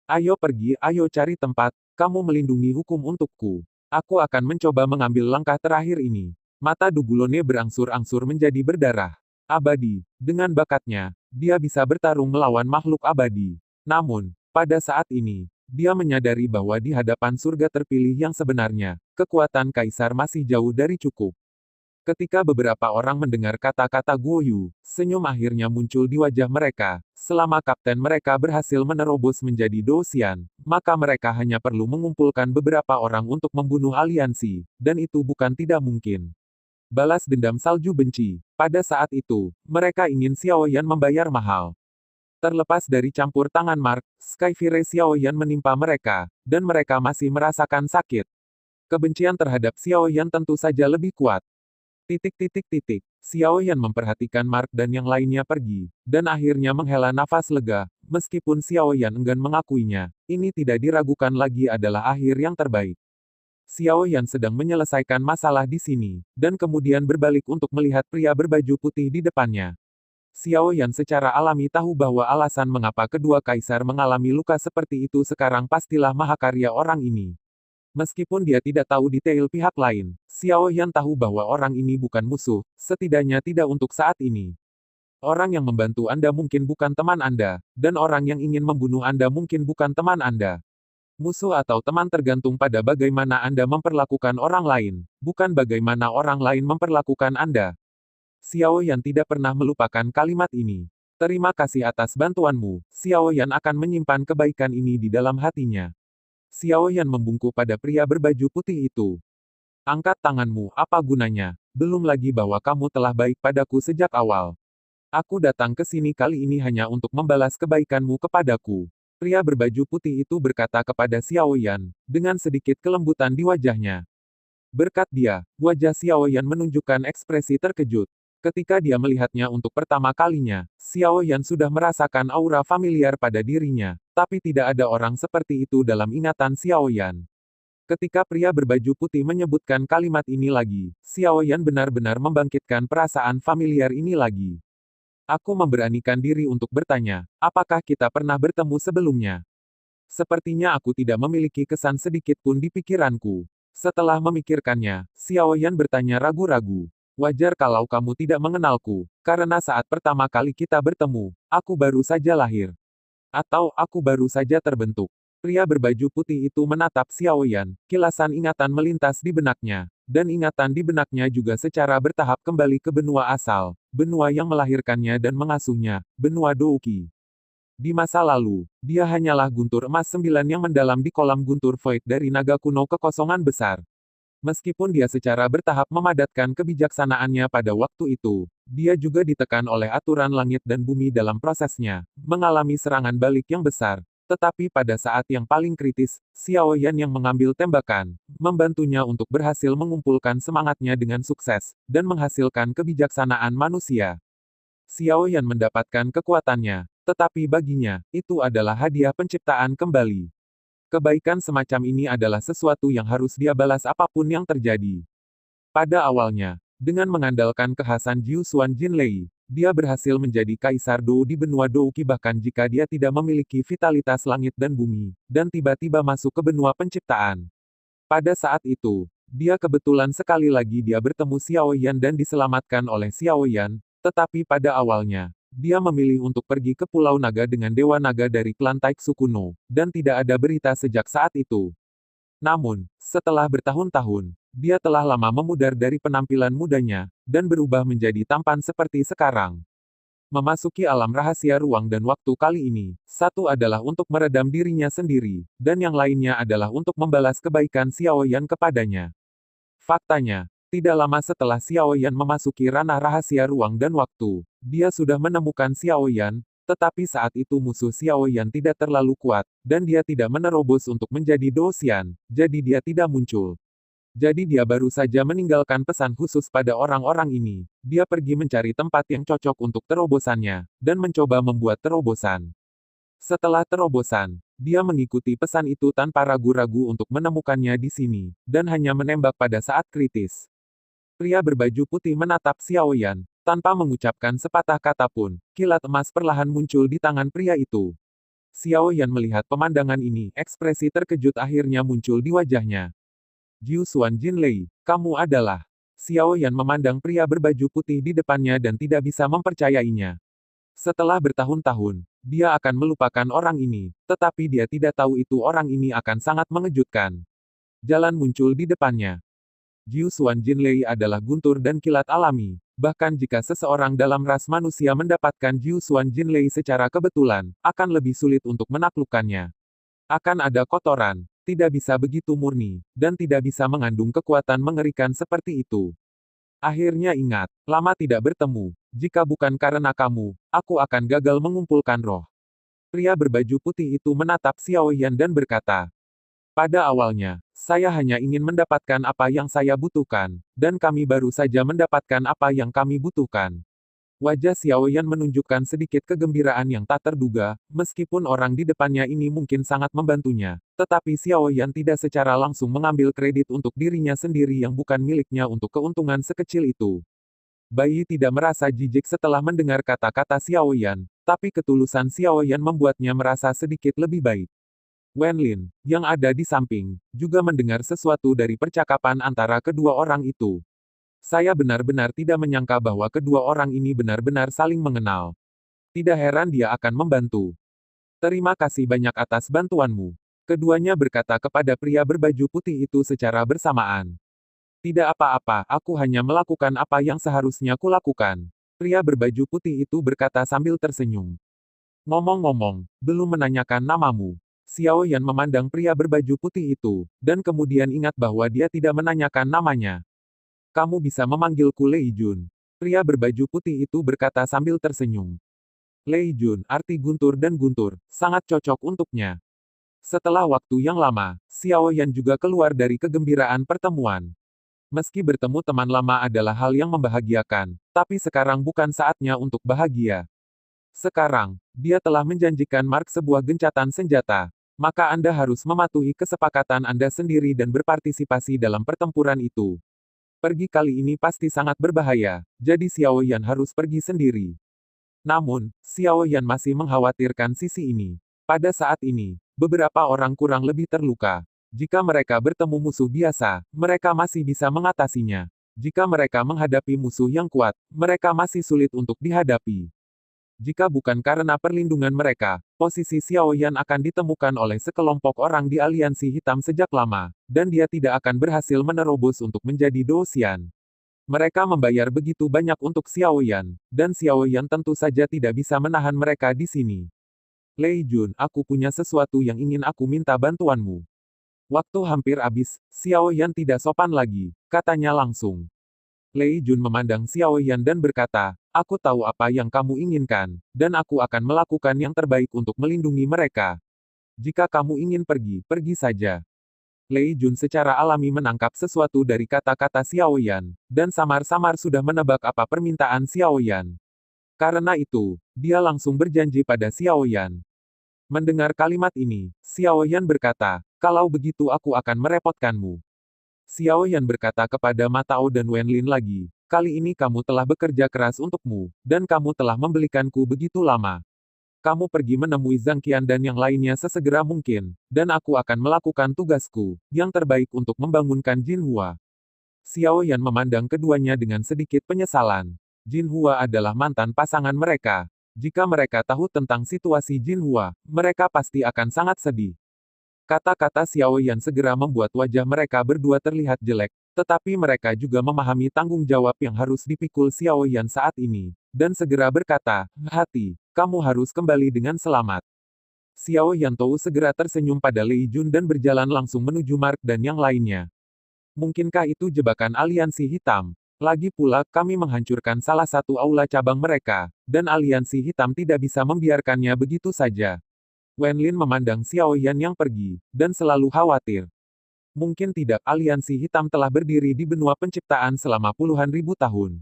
Ayo pergi, ayo cari tempat, kamu melindungi hukum untukku. Aku akan mencoba mengambil langkah terakhir ini. Mata Dugulone berangsur-angsur menjadi berdarah. Abadi. Dengan bakatnya, dia bisa bertarung melawan makhluk abadi. Namun, pada saat ini, dia menyadari bahwa di hadapan surga terpilih yang sebenarnya, kekuatan kaisar masih jauh dari cukup. Ketika beberapa orang mendengar kata-kata Guo Yu, senyum akhirnya muncul di wajah mereka. Selama kapten mereka berhasil menerobos menjadi Dosian, maka mereka hanya perlu mengumpulkan beberapa orang untuk membunuh aliansi, dan itu bukan tidak mungkin. Balas dendam salju benci. Pada saat itu, mereka ingin Xiaoyan membayar mahal. Terlepas dari campur tangan Mark, Skyfire Xiaoyan menimpa mereka, dan mereka masih merasakan sakit. Kebencian terhadap Xiaoyan tentu saja lebih kuat. Xiaoyan memperhatikan Mark dan yang lainnya pergi, dan akhirnya menghela nafas lega, meskipun Xiaoyan enggan mengakuinya, ini tidak diragukan lagi adalah akhir yang terbaik. Xiaoyan sedang menyelesaikan masalah di sini, dan kemudian berbalik untuk melihat pria berbaju putih di depannya. Xiaoyan secara alami tahu bahwa alasan mengapa kedua kaisar mengalami luka seperti itu sekarang pastilah mahakarya orang ini. Meskipun dia tidak tahu detail pihak lain, Xiaoyan tahu bahwa orang ini bukan musuh, setidaknya tidak untuk saat ini. Orang yang membantu Anda mungkin bukan teman Anda, dan orang yang ingin membunuh Anda mungkin bukan teman Anda. Musuh atau teman tergantung pada bagaimana Anda memperlakukan orang lain, bukan bagaimana orang lain memperlakukan Anda. Xiaoyan tidak pernah melupakan kalimat ini. Terima kasih atas bantuanmu, Xiaoyan akan menyimpan kebaikan ini di dalam hatinya. Xiaoyan membungkuk pada pria berbaju putih itu. Angkat tanganmu, apa gunanya? Belum lagi bahwa kamu telah baik padaku sejak awal. Aku datang ke sini kali ini hanya untuk membalas kebaikanmu kepadaku. Pria berbaju putih itu berkata kepada Xiaoyan, dengan sedikit kelembutan di wajahnya. Berkat dia, wajah Xiaoyan menunjukkan ekspresi terkejut. Ketika dia melihatnya untuk pertama kalinya, Xiaoyan sudah merasakan aura familiar pada dirinya, tapi tidak ada orang seperti itu dalam ingatan Xiaoyan. Ketika pria berbaju putih menyebutkan kalimat ini lagi, Xiaoyan benar-benar membangkitkan perasaan familiar ini lagi. Aku memberanikan diri untuk bertanya, apakah kita pernah bertemu sebelumnya? Sepertinya aku tidak memiliki kesan sedikit pun di pikiranku. Setelah memikirkannya, Xiaoyan bertanya ragu-ragu. Wajar kalau kamu tidak mengenalku, karena saat pertama kali kita bertemu, aku baru saja lahir. Atau aku baru saja terbentuk. Pria berbaju putih itu menatap Xiaoyan, kilasan ingatan melintas di benaknya, dan ingatan di benaknya juga secara bertahap kembali ke benua asal, benua yang melahirkannya dan mengasuhnya, benua Douqi. Di masa lalu, dia hanyalah guntur emas 9 yang mendalam di kolam guntur void dari naga kuno kekosongan besar. Meskipun dia secara bertahap memadatkan kebijaksanaannya pada waktu itu, dia juga ditekan oleh aturan langit dan bumi dalam prosesnya, mengalami serangan balik yang besar. Tetapi pada saat yang paling kritis, Xiaoyan yang mengambil tembakan, membantunya untuk berhasil mengumpulkan semangatnya dengan sukses, dan menghasilkan kebijaksanaan manusia. Xiaoyan mendapatkan kekuatannya, tetapi baginya, itu adalah hadiah penciptaan kembali. Kebaikan semacam ini adalah sesuatu yang harus dia balas apapun yang terjadi. Pada awalnya, dengan mengandalkan kekhasan Jiu Xuan Jinlei, dia berhasil menjadi Kaisar Dou di benua Douqi bahkan jika dia tidak memiliki vitalitas langit dan bumi, dan tiba-tiba masuk ke benua penciptaan. Pada saat itu, dia kebetulan sekali lagi dia bertemu Xiaoyan dan diselamatkan oleh Xiaoyan, tetapi pada awalnya, dia memilih untuk pergi ke Pulau Naga dengan Dewa Naga dari klan Taiksu kuno, dan tidak ada berita sejak saat itu. Namun, setelah bertahun-tahun, dia telah lama memudar dari penampilan mudanya, dan berubah menjadi tampan seperti sekarang. Memasuki alam rahasia ruang dan waktu kali ini, satu adalah untuk meredam dirinya sendiri, dan yang lainnya adalah untuk membalas kebaikan Xiaoyan kepadanya. Faktanya, tidak lama setelah Xiaoyan memasuki ranah rahasia ruang dan waktu, dia sudah menemukan Xiaoyan, tetapi saat itu musuh Xiaoyan tidak terlalu kuat, dan dia tidak menerobos untuk menjadi Dosian, jadi dia tidak muncul. Jadi dia baru saja meninggalkan pesan khusus pada orang-orang ini. Dia pergi mencari tempat yang cocok untuk terobosannya, dan mencoba membuat terobosan. Setelah terobosan, Dia mengikuti pesan itu tanpa ragu-ragu untuk menemukannya di sini, dan hanya menembak pada saat kritis. Pria berbaju putih menatap Xiao Yan, tanpa mengucapkan sepatah kata pun. Kilat emas perlahan muncul di tangan pria itu. Xiao Yan melihat pemandangan ini, ekspresi terkejut akhirnya muncul di wajahnya. Jiu Xuan Jinlei, kamu adalah... Xiao Yan memandang pria berbaju putih di depannya dan tidak bisa mempercayainya. Setelah bertahun-tahun, dia akan melupakan orang ini, tetapi dia tidak tahu itu orang ini akan sangat mengejutkan. Jalan muncul di depannya. Jiu Xuan Jinlei adalah guntur dan kilat alami. Bahkan jika seseorang dalam ras manusia mendapatkan Jiu Xuan Jinlei secara kebetulan, akan lebih sulit untuk menaklukkannya. Akan ada kotoran, tidak bisa begitu murni, dan tidak bisa mengandung kekuatan mengerikan seperti itu. Akhirnya ingat, lama tidak bertemu. Jika bukan karena kamu, aku akan gagal mengumpulkan roh. Pria berbaju putih itu menatap Xiao Yan dan berkata, pada awalnya, saya hanya ingin mendapatkan apa yang saya butuhkan, dan kami baru saja mendapatkan apa yang kami butuhkan. Wajah Xiao Yan menunjukkan sedikit kegembiraan yang tak terduga, meskipun orang di depannya ini mungkin sangat membantunya, tetapi Xiao Yan tidak secara langsung mengambil kredit untuk dirinya sendiri yang bukan miliknya untuk keuntungan sekecil itu. Bayi tidak merasa jijik setelah mendengar kata-kata Xiao Yan, tapi ketulusan Xiao Yan membuatnya merasa sedikit lebih baik. Wenlin, yang ada di samping, juga mendengar sesuatu dari percakapan antara kedua orang itu. Saya benar-benar tidak menyangka bahwa kedua orang ini benar-benar saling mengenal. Tidak heran dia akan membantu. Terima kasih banyak atas bantuanmu. Keduanya berkata kepada pria berbaju putih itu secara bersamaan. Tidak apa-apa, aku hanya melakukan apa yang seharusnya kulakukan. Pria berbaju putih itu berkata sambil tersenyum. Ngomong-ngomong, belum menanyakan namamu. Xiao Yan memandang pria berbaju putih itu, dan kemudian ingat bahwa dia tidak menanyakan namanya. Kamu bisa memanggilku Lei Jun. Pria berbaju putih itu berkata sambil tersenyum. Lei Jun, arti guntur dan guntur, sangat cocok untuknya. Setelah waktu yang lama, Xiao Yan juga keluar dari kegembiraan pertemuan. Meski bertemu teman lama adalah hal yang membahagiakan, tapi sekarang bukan saatnya untuk bahagia. Sekarang, dia telah menjanjikan Mark sebuah gencatan senjata. Maka Anda harus mematuhi kesepakatan Anda sendiri dan berpartisipasi dalam pertempuran itu. Pergi kali ini pasti sangat berbahaya, jadi Xiao Yan harus pergi sendiri. Namun, Xiao Yan masih mengkhawatirkan sisi ini. Pada saat ini, beberapa orang kurang lebih terluka. Jika mereka bertemu musuh biasa, mereka masih bisa mengatasinya. Jika mereka menghadapi musuh yang kuat, mereka masih sulit untuk dihadapi. Jika bukan karena perlindungan mereka, posisi Xiao Yan akan ditemukan oleh sekelompok orang di aliansi hitam sejak lama, dan dia tidak akan berhasil menerobos untuk menjadi Doxian. Mereka membayar begitu banyak untuk Xiao Yan, dan Xiao Yan tentu saja tidak bisa menahan mereka di sini. Lei Jun, aku punya sesuatu yang ingin aku minta bantuanmu. Waktu hampir habis, Xiao Yan tidak sopan lagi, katanya langsung. Lei Jun memandang Xiao Yan dan berkata, aku tahu apa yang kamu inginkan, dan aku akan melakukan yang terbaik untuk melindungi mereka. Jika kamu ingin pergi, pergi saja. Lei Jun secara alami menangkap sesuatu dari kata-kata Xiao Yan, dan samar-samar sudah menebak apa permintaan Xiao Yan. Karena itu, dia langsung berjanji pada Xiao Yan. Mendengar kalimat ini, Xiao Yan berkata, kalau begitu aku akan merepotkanmu. Xiao Yan berkata kepada Ma Tao dan Wenlin lagi, kali ini kamu telah bekerja keras untukmu, dan kamu telah membelikanku begitu lama. Kamu pergi menemui Zhang Qian dan yang lainnya sesegera mungkin, dan aku akan melakukan tugasku, yang terbaik untuk membangunkan Jin Hua. Xiao Yan memandang keduanya dengan sedikit penyesalan. Jin Hua adalah mantan pasangan mereka. Jika mereka tahu tentang situasi Jin Hua, mereka pasti akan sangat sedih. Kata-kata Xiao Yan segera membuat wajah mereka berdua terlihat jelek, tetapi mereka juga memahami tanggung jawab yang harus dipikul Xiao Yan saat ini, dan segera berkata, hati, kamu harus kembali dengan selamat. Xiao Yan Tou segera tersenyum pada Lei Jun dan berjalan langsung menuju Mark dan yang lainnya. Mungkinkah itu jebakan aliansi hitam? Lagi pula, kami menghancurkan salah satu aula cabang mereka, dan aliansi hitam tidak bisa membiarkannya begitu saja. Wenlin memandang Xiao Yan yang pergi, dan selalu khawatir. Mungkin tidak, aliansi hitam telah berdiri di benua penciptaan selama puluhan ribu tahun.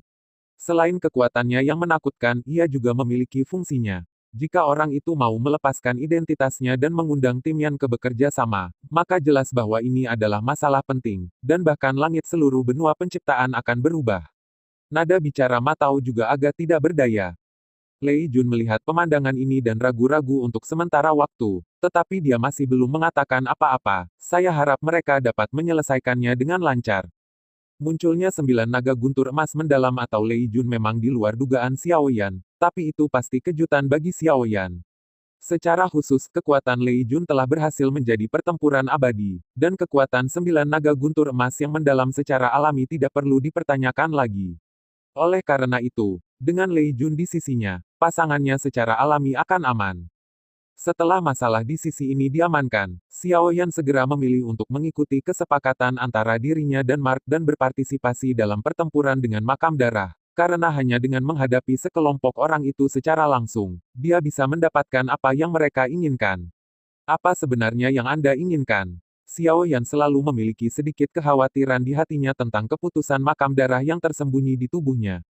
Selain kekuatannya yang menakutkan, ia juga memiliki fungsinya. Jika orang itu mau melepaskan identitasnya dan mengundang tim Yan ke bekerja sama, maka jelas bahwa ini adalah masalah penting, dan bahkan langit seluruh benua penciptaan akan berubah. Nada bicara Ma Tao juga agak tidak berdaya. Lei Jun melihat pemandangan ini dan ragu-ragu untuk sementara waktu, tetapi dia masih belum mengatakan apa-apa. Saya harap mereka dapat menyelesaikannya dengan lancar. Munculnya 9 naga guntur emas mendalam atau Lei Jun memang di luar dugaan Xiao Yan, tapi itu pasti kejutan bagi Xiao Yan. Secara khusus, kekuatan Lei Jun telah berhasil menjadi pertempuran abadi, dan kekuatan 9 naga guntur emas yang mendalam secara alami tidak perlu dipertanyakan lagi. Oleh karena itu, dengan Lei Jun di sisinya, pasangannya secara alami akan aman. Setelah masalah di sisi ini diamankan, Xiao Yan segera memilih untuk mengikuti kesepakatan antara dirinya dan Mark dan berpartisipasi dalam pertempuran dengan makam darah, karena hanya dengan menghadapi sekelompok orang itu secara langsung, dia bisa mendapatkan apa yang mereka inginkan. Apa sebenarnya yang Anda inginkan? Xiao Yan selalu memiliki sedikit kekhawatiran di hatinya tentang keputusan makam darah yang tersembunyi di tubuhnya.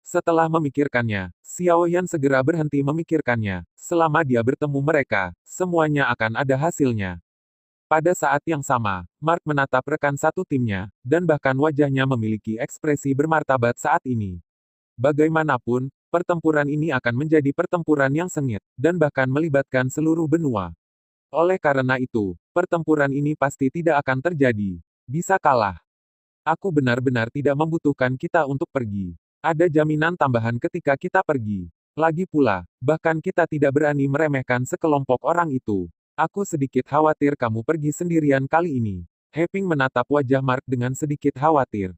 Setelah memikirkannya, Xiao Yan segera berhenti memikirkannya. Selama dia bertemu mereka, semuanya akan ada hasilnya. Pada saat yang sama, Mark menatap rekan satu timnya, dan bahkan wajahnya memiliki ekspresi bermartabat saat ini. Bagaimanapun, pertempuran ini akan menjadi pertempuran yang sengit, dan bahkan melibatkan seluruh benua. Oleh karena itu, pertempuran ini pasti tidak akan terjadi. Bisa kalah. Aku benar-benar tidak membutuhkan kita untuk pergi. Ada jaminan tambahan ketika kita pergi. Lagi pula, bahkan kita tidak berani meremehkan sekelompok orang itu. Aku sedikit khawatir kamu pergi sendirian kali ini. Heping menatap wajah Mark dengan sedikit khawatir.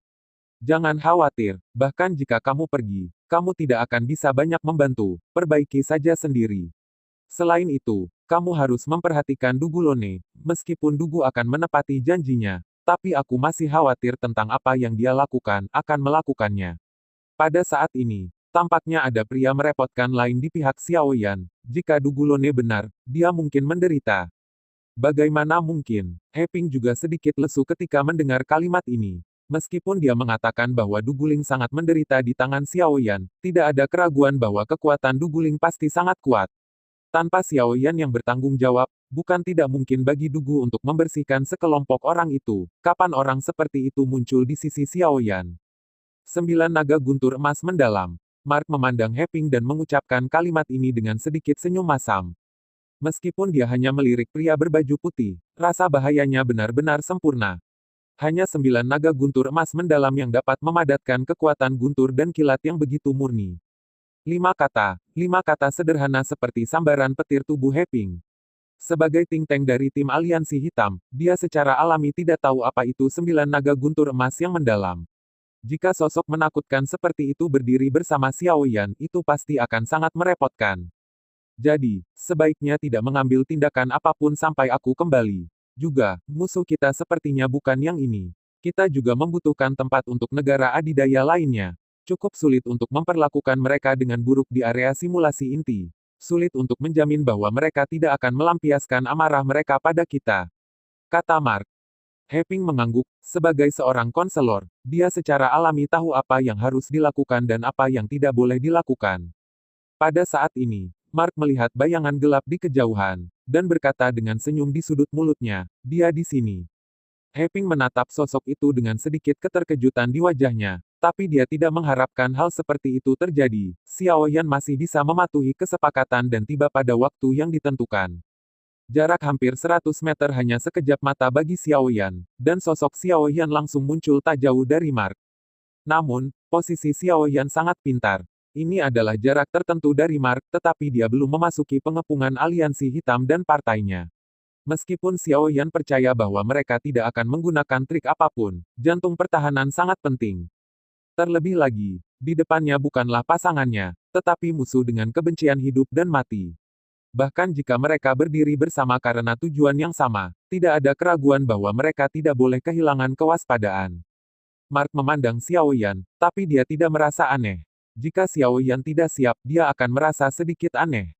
Jangan khawatir, bahkan jika kamu pergi, kamu tidak akan bisa banyak membantu, perbaiki saja sendiri. Selain itu, kamu harus memperhatikan Dugulone, meskipun Dugu akan menepati janjinya, tapi aku masih khawatir tentang apa yang dia lakukan, akan melakukannya. Pada saat ini, tampaknya ada pria merepotkan lain di pihak Xiao Yan. Jika Dugulone benar, dia mungkin menderita. Bagaimana mungkin? Heping juga sedikit lesu ketika mendengar kalimat ini. Meskipun dia mengatakan bahwa Duguling sangat menderita di tangan Xiao Yan, tidak ada keraguan bahwa kekuatan Duguling pasti sangat kuat. Tanpa Xiao Yan yang bertanggung jawab, bukan tidak mungkin bagi Dugu untuk membersihkan sekelompok orang itu. Kapan orang seperti itu muncul di sisi Xiao Yan? 9 naga guntur emas mendalam. Mark memandang Heping dan mengucapkan kalimat ini dengan sedikit senyum masam. Meskipun dia hanya melirik pria berbaju putih, rasa bahayanya benar-benar sempurna. Hanya 9 naga guntur emas mendalam yang dapat memadatkan kekuatan guntur dan kilat yang begitu murni. 5 kata sederhana seperti sambaran petir tubuh Heping. Sebagai think tank dari tim aliansi hitam, dia secara alami tidak tahu apa itu 9 naga guntur emas yang mendalam. Jika sosok menakutkan seperti itu berdiri bersama Xiao Yan, itu pasti akan sangat merepotkan. Jadi, sebaiknya tidak mengambil tindakan apapun sampai aku kembali. Juga, musuh kita sepertinya bukan yang ini. Kita juga membutuhkan tempat untuk negara adidaya lainnya. Cukup sulit untuk memperlakukan mereka dengan buruk di area simulasi inti. Sulit untuk menjamin bahwa mereka tidak akan melampiaskan amarah mereka pada kita. Kata Mark. Heping mengangguk, sebagai seorang konselor, dia secara alami tahu apa yang harus dilakukan dan apa yang tidak boleh dilakukan. Pada saat ini, Mark melihat bayangan gelap di kejauhan, dan berkata dengan senyum di sudut mulutnya, dia di sini. Heping menatap sosok itu dengan sedikit keterkejutan di wajahnya, tapi dia tidak mengharapkan hal seperti itu terjadi. Xiao Yan masih bisa mematuhi kesepakatan dan tiba pada waktu yang ditentukan. Jarak hampir 100 meter hanya sekejap mata bagi Xiao Yan, dan sosok Xiao Yan langsung muncul tak jauh dari Mark. Namun, posisi Xiao Yan sangat pintar. Ini adalah jarak tertentu dari Mark, tetapi dia belum memasuki pengepungan aliansi hitam dan partainya. Meskipun Xiao Yan percaya bahwa mereka tidak akan menggunakan trik apapun, jantung pertahanan sangat penting. Terlebih lagi, di depannya bukanlah pasangannya, tetapi musuh dengan kebencian hidup dan mati. Bahkan jika mereka berdiri bersama karena tujuan yang sama, tidak ada keraguan bahwa mereka tidak boleh kehilangan kewaspadaan. Mark memandang Xiao Yan, tapi dia tidak merasa aneh. Jika Xiao Yan tidak siap, dia akan merasa sedikit aneh.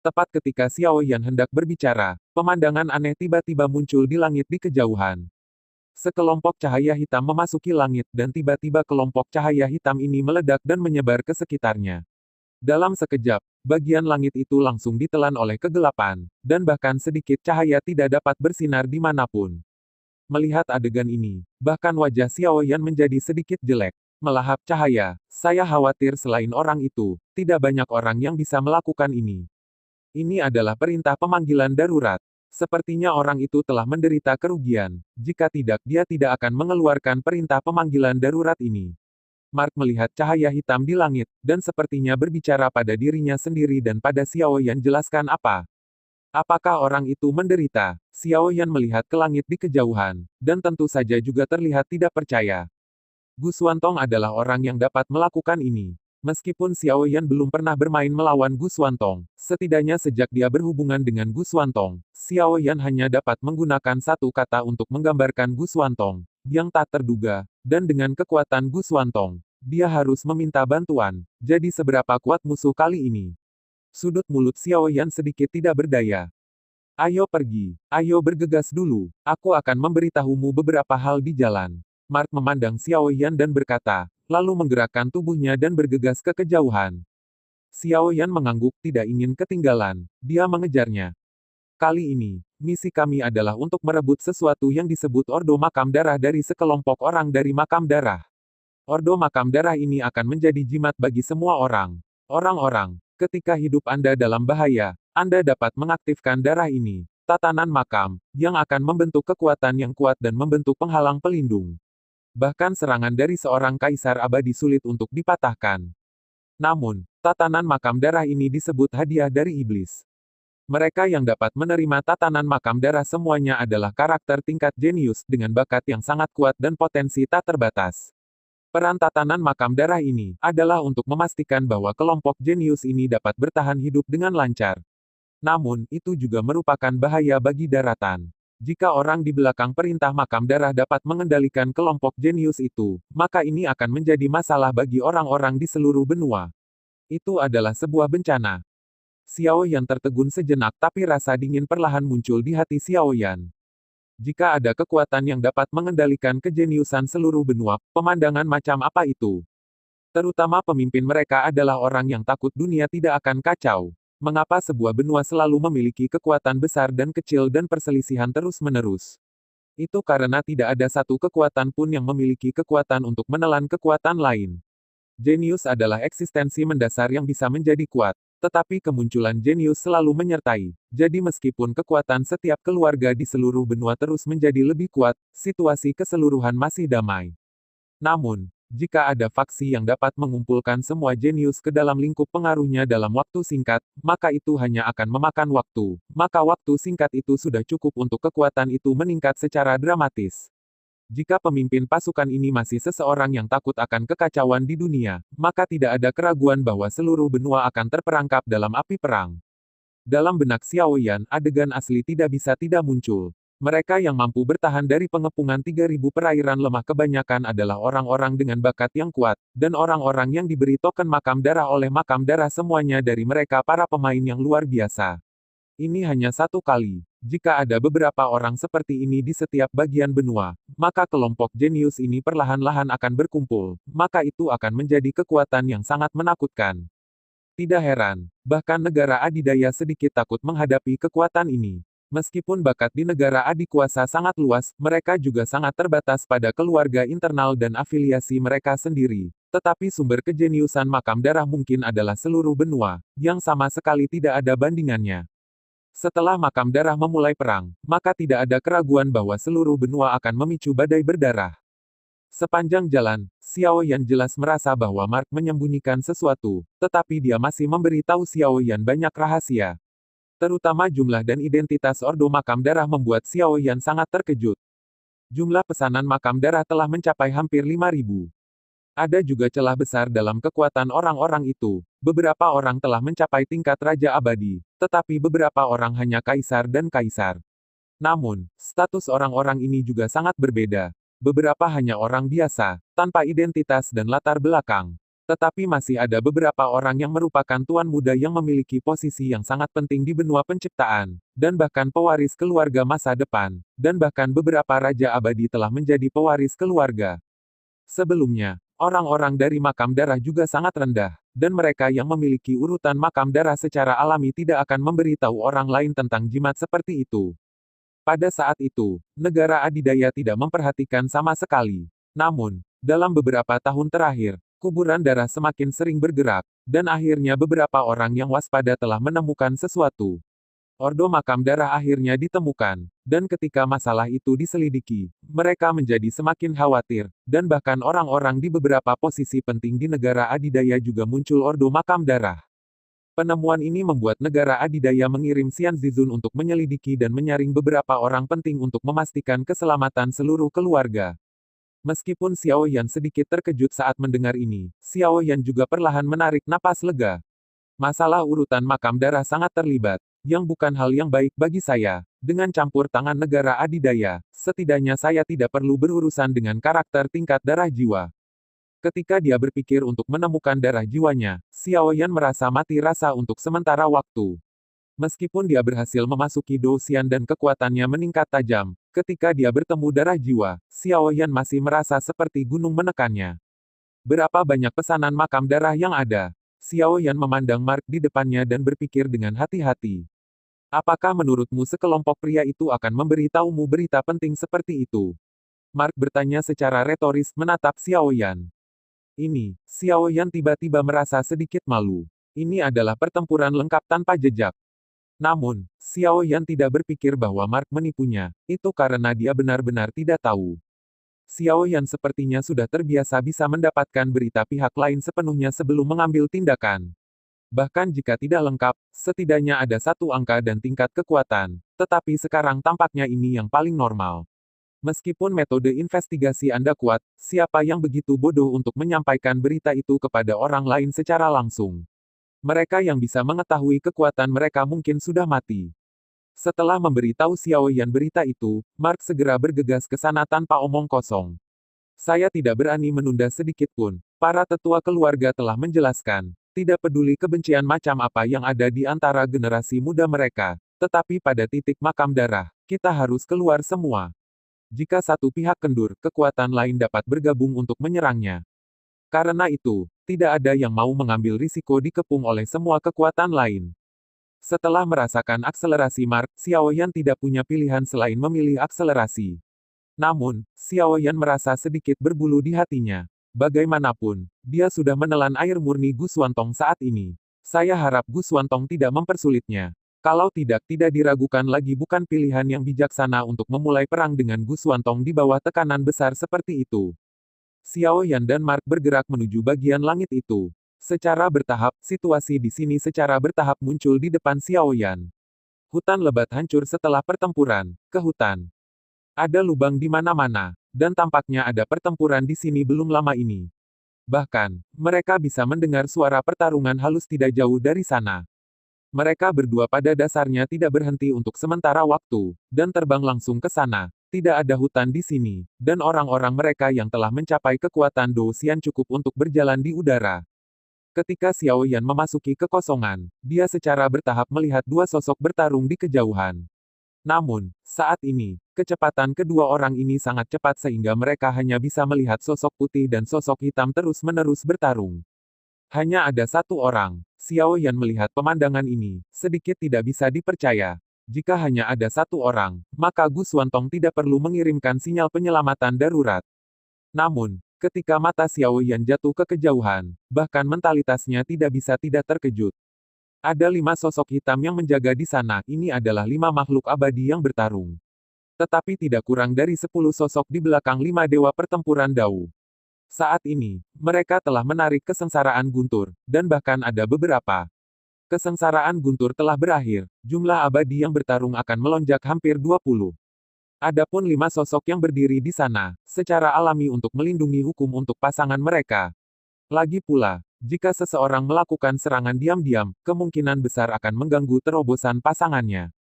Tepat ketika Xiao Yan hendak berbicara, pemandangan aneh tiba-tiba muncul di langit di kejauhan. Sekelompok cahaya hitam memasuki langit dan tiba-tiba kelompok cahaya hitam ini meledak dan menyebar ke sekitarnya. Dalam sekejap, bagian langit itu langsung ditelan oleh kegelapan, dan bahkan sedikit cahaya tidak dapat bersinar di manapun. Melihat adegan ini, bahkan wajah Xiao Yan menjadi sedikit jelek. Melahap cahaya, saya khawatir selain orang itu, tidak banyak orang yang bisa melakukan ini. Ini adalah perintah pemanggilan darurat. Sepertinya orang itu telah menderita kerugian. Jika tidak, dia tidak akan mengeluarkan perintah pemanggilan darurat ini. Mark melihat cahaya hitam di langit, dan sepertinya berbicara pada dirinya sendiri dan pada Xiao Yan. Jelaskan apa? Apakah orang itu menderita? Xiao Yan melihat ke langit di kejauhan, dan tentu saja juga terlihat tidak percaya. Gu Xuantong adalah orang yang dapat melakukan ini. Meskipun Xiao Yan belum pernah bermain melawan Gu Xuantong, setidaknya sejak dia berhubungan dengan Gu Xuantong, Xiao Yan hanya dapat menggunakan satu kata untuk menggambarkan Gu Xuantong, yang tak terduga, dan dengan kekuatan Gu Xuantong, dia harus meminta bantuan. Jadi seberapa kuat musuh kali ini? Sudut mulut Xiao Yan sedikit tidak berdaya. Ayo pergi, ayo bergegas dulu, aku akan memberitahumu beberapa hal di jalan. Mark memandang Xiao Yan dan berkata, lalu menggerakkan tubuhnya dan bergegas ke kejauhan. Xiao Yan mengangguk tidak ingin ketinggalan, dia mengejarnya. Kali ini, misi kami adalah untuk merebut sesuatu yang disebut Ordo Makam Darah dari sekelompok orang dari Makam Darah. Ordo Makam Darah ini akan menjadi jimat bagi semua orang. Orang-orang, ketika hidup Anda dalam bahaya, Anda dapat mengaktifkan darah ini, tatanan makam, yang akan membentuk kekuatan yang kuat dan membentuk penghalang pelindung. Bahkan serangan dari seorang kaisar abadi sulit untuk dipatahkan. Namun, tatanan makam darah ini disebut hadiah dari iblis. Mereka yang dapat menerima tatanan makam darah semuanya adalah karakter tingkat jenius dengan bakat yang sangat kuat dan potensi tak terbatas. Peran tatanan makam darah ini adalah untuk memastikan bahwa kelompok jenius ini dapat bertahan hidup dengan lancar. Namun, itu juga merupakan bahaya bagi daratan. Jika orang di belakang perintah makam darah dapat mengendalikan kelompok jenius itu, maka ini akan menjadi masalah bagi orang-orang di seluruh benua. Itu adalah sebuah bencana. Xiao Yan tertegun sejenak tapi rasa dingin perlahan muncul di hati Xiao Yan. Jika ada kekuatan yang dapat mengendalikan kejeniusan seluruh benua, pemandangan macam apa itu? Terutama pemimpin mereka adalah orang yang takut dunia tidak akan kacau. Mengapa sebuah benua selalu memiliki kekuatan besar dan kecil dan perselisihan terus-menerus? Itu karena tidak ada satu kekuatan pun yang memiliki kekuatan untuk menelan kekuatan lain. Jenius adalah eksistensi mendasar yang bisa menjadi kuat. Tetapi kemunculan jenius selalu menyertai. Jadi meskipun kekuatan setiap keluarga di seluruh benua terus menjadi lebih kuat, situasi keseluruhan masih damai. Namun, jika ada faksi yang dapat mengumpulkan semua jenius ke dalam lingkup pengaruhnya dalam waktu singkat, maka itu hanya akan memakan waktu. Maka waktu singkat itu sudah cukup untuk kekuatan itu meningkat secara dramatis. Jika pemimpin pasukan ini masih seseorang yang takut akan kekacauan di dunia, maka tidak ada keraguan bahwa seluruh benua akan terperangkap dalam api perang. Dalam benak Xiao Yan, adegan asli tidak bisa tidak muncul. Mereka yang mampu bertahan dari pengepungan 3.000 perairan lemah kebanyakan adalah orang-orang dengan bakat yang kuat, dan orang-orang yang diberi token makam darah oleh makam darah semuanya dari mereka para pemain yang luar biasa. Ini hanya satu kali. Jika ada beberapa orang seperti ini di setiap bagian benua, maka kelompok jenius ini perlahan-lahan akan berkumpul, maka itu akan menjadi kekuatan yang sangat menakutkan. Tidak heran, bahkan negara adidaya sedikit takut menghadapi kekuatan ini. Meskipun bakat di negara adikuasa sangat luas, mereka juga sangat terbatas pada keluarga internal dan afiliasi mereka sendiri. Tetapi sumber kejeniusan makam darah mungkin adalah seluruh benua, yang sama sekali tidak ada bandingannya. Setelah makam darah memulai perang, maka tidak ada keraguan bahwa seluruh benua akan memicu badai berdarah. Sepanjang jalan, Xiao Yan jelas merasa bahwa Mark menyembunyikan sesuatu, tetapi dia masih memberi tahu Xiao Yan banyak rahasia. Terutama jumlah dan identitas Ordo Makam Darah membuat Xiao Yan sangat terkejut. Jumlah pesanan makam darah telah mencapai hampir 5.000. Ada juga celah besar dalam kekuatan orang-orang itu. Beberapa orang telah mencapai tingkat Raja Abadi, tetapi beberapa orang hanya Kaisar dan Kaisar. Namun, status orang-orang ini juga sangat berbeda. Beberapa hanya orang biasa, tanpa identitas dan latar belakang. Tetapi masih ada beberapa orang yang merupakan tuan muda yang memiliki posisi yang sangat penting di benua penciptaan, dan bahkan pewaris keluarga masa depan, dan bahkan beberapa Raja Abadi telah menjadi pewaris keluarga. Sebelumnya, Orang-orang dari makam darah juga sangat rendah, dan mereka yang memiliki urutan makam darah secara alami tidak akan memberitahu orang lain tentang jimat seperti itu. Pada saat itu, negara adidaya tidak memperhatikan sama sekali. Namun, dalam beberapa tahun terakhir, kuburan darah semakin sering bergerak, dan akhirnya beberapa orang yang waspada telah menemukan sesuatu. Ordo makam darah akhirnya ditemukan, dan ketika masalah itu diselidiki, mereka menjadi semakin khawatir, dan bahkan orang-orang di beberapa posisi penting di negara adidaya juga muncul ordo makam darah. Penemuan ini membuat negara adidaya mengirim Xian Zizun untuk menyelidiki dan menyaring beberapa orang penting untuk memastikan keselamatan seluruh keluarga. Meskipun Xiao Yan sedikit terkejut saat mendengar ini, Xiao Yan juga perlahan menarik napas lega. Masalah urutan makam darah sangat terlibat, yang bukan hal yang baik bagi saya. Dengan campur tangan negara adidaya, setidaknya saya tidak perlu berurusan dengan karakter tingkat darah jiwa. Ketika dia berpikir untuk menemukan darah jiwanya, Xiao Yan merasa mati rasa untuk sementara waktu. Meskipun dia berhasil memasuki Douxian dan kekuatannya meningkat tajam, ketika dia bertemu darah jiwa, Xiao Yan masih merasa seperti gunung menekannya. Berapa banyak pesanan makam darah yang ada? Xiao Yan memandang Mark di depannya dan berpikir dengan hati-hati. Apakah menurutmu sekelompok pria itu akan memberitahumu berita penting seperti itu? Mark bertanya secara retoris menatap Xiao Yan. Xiao Yan tiba-tiba merasa sedikit malu. Ini adalah pertempuran lengkap tanpa jejak. Namun, Xiao Yan tidak berpikir bahwa Mark menipunya, itu karena dia benar-benar tidak tahu. Xiao Yan sepertinya sudah terbiasa bisa mendapatkan berita pihak lain sepenuhnya sebelum mengambil tindakan. Bahkan jika tidak lengkap, setidaknya ada satu angka dan tingkat kekuatan, tetapi sekarang tampaknya ini yang paling normal. Meskipun metode investigasi Anda kuat, siapa yang begitu bodoh untuk menyampaikan berita itu kepada orang lain secara langsung? Mereka yang bisa mengetahui kekuatan mereka mungkin sudah mati. Setelah memberitahu Xiao Yan berita itu, Mark segera bergegas ke sana tanpa omong kosong. Saya tidak berani menunda sedikit pun. Para tetua keluarga telah menjelaskan, tidak peduli kebencian macam apa yang ada di antara generasi muda mereka, tetapi pada titik makam darah, kita harus keluar semua. Jika satu pihak kendur, kekuatan lain dapat bergabung untuk menyerangnya. Karena itu, tidak ada yang mau mengambil risiko dikepung oleh semua kekuatan lain. Setelah merasakan akselerasi Mark, Xiao Yan tidak punya pilihan selain memilih akselerasi. Namun, Xiao Yan merasa sedikit berbulu di hatinya. Bagaimanapun, dia sudah menelan air murni Gu Xuantong saat ini. Saya harap Gu Xuantong tidak mempersulitnya. Kalau tidak diragukan lagi bukan pilihan yang bijaksana untuk memulai perang dengan Gu Xuantong di bawah tekanan besar seperti itu. Xiao Yan dan Mark bergerak menuju bagian langit itu. Secara bertahap, situasi di sini secara bertahap muncul di depan Xiao Yan. Hutan lebat hancur setelah pertempuran, ke hutan. Ada lubang di mana-mana, dan tampaknya ada pertempuran di sini belum lama ini. Bahkan, mereka bisa mendengar suara pertarungan halus tidak jauh dari sana. Mereka berdua pada dasarnya tidak berhenti untuk sementara waktu, dan terbang langsung ke sana. Tidak ada hutan di sini, dan orang-orang mereka yang telah mencapai kekuatan Douxian cukup untuk berjalan di udara. Ketika Xiao Yan memasuki kekosongan, dia secara bertahap melihat dua sosok bertarung di kejauhan. Namun, saat ini, kecepatan kedua orang ini sangat cepat sehingga mereka hanya bisa melihat sosok putih dan sosok hitam terus-menerus bertarung. Hanya ada satu orang. Xiao Yan melihat pemandangan ini, sedikit tidak bisa dipercaya. Jika hanya ada satu orang, maka Gu Xuantong tidak perlu mengirimkan sinyal penyelamatan darurat. Namun, ketika mata Xiao Yan jatuh ke kejauhan, bahkan mentalitasnya tidak bisa tidak terkejut. Ada 5 sosok hitam yang menjaga di sana, ini adalah 5 makhluk abadi yang bertarung. Tetapi tidak kurang dari 10 sosok di belakang 5 dewa pertempuran Dao. Saat ini, mereka telah menarik kesengsaraan Guntur, dan bahkan ada beberapa. Kesengsaraan Guntur telah berakhir, jumlah abadi yang bertarung akan melonjak hampir 20. Adapun 5 sosok yang berdiri di sana, secara alami untuk melindungi hukum untuk pasangan mereka. Lagi pula, jika seseorang melakukan serangan diam-diam, kemungkinan besar akan mengganggu terobosan pasangannya.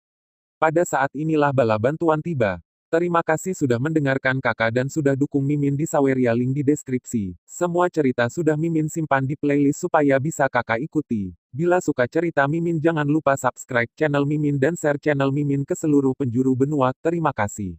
Pada saat inilah bala bantuan tiba. Terima kasih sudah mendengarkan kakak dan sudah dukung Mimin di Saweria, link di deskripsi. Semua cerita sudah Mimin simpan di playlist supaya bisa kakak ikuti. Bila suka cerita Mimin jangan lupa subscribe channel Mimin dan share channel Mimin ke seluruh penjuru benua. Terima kasih.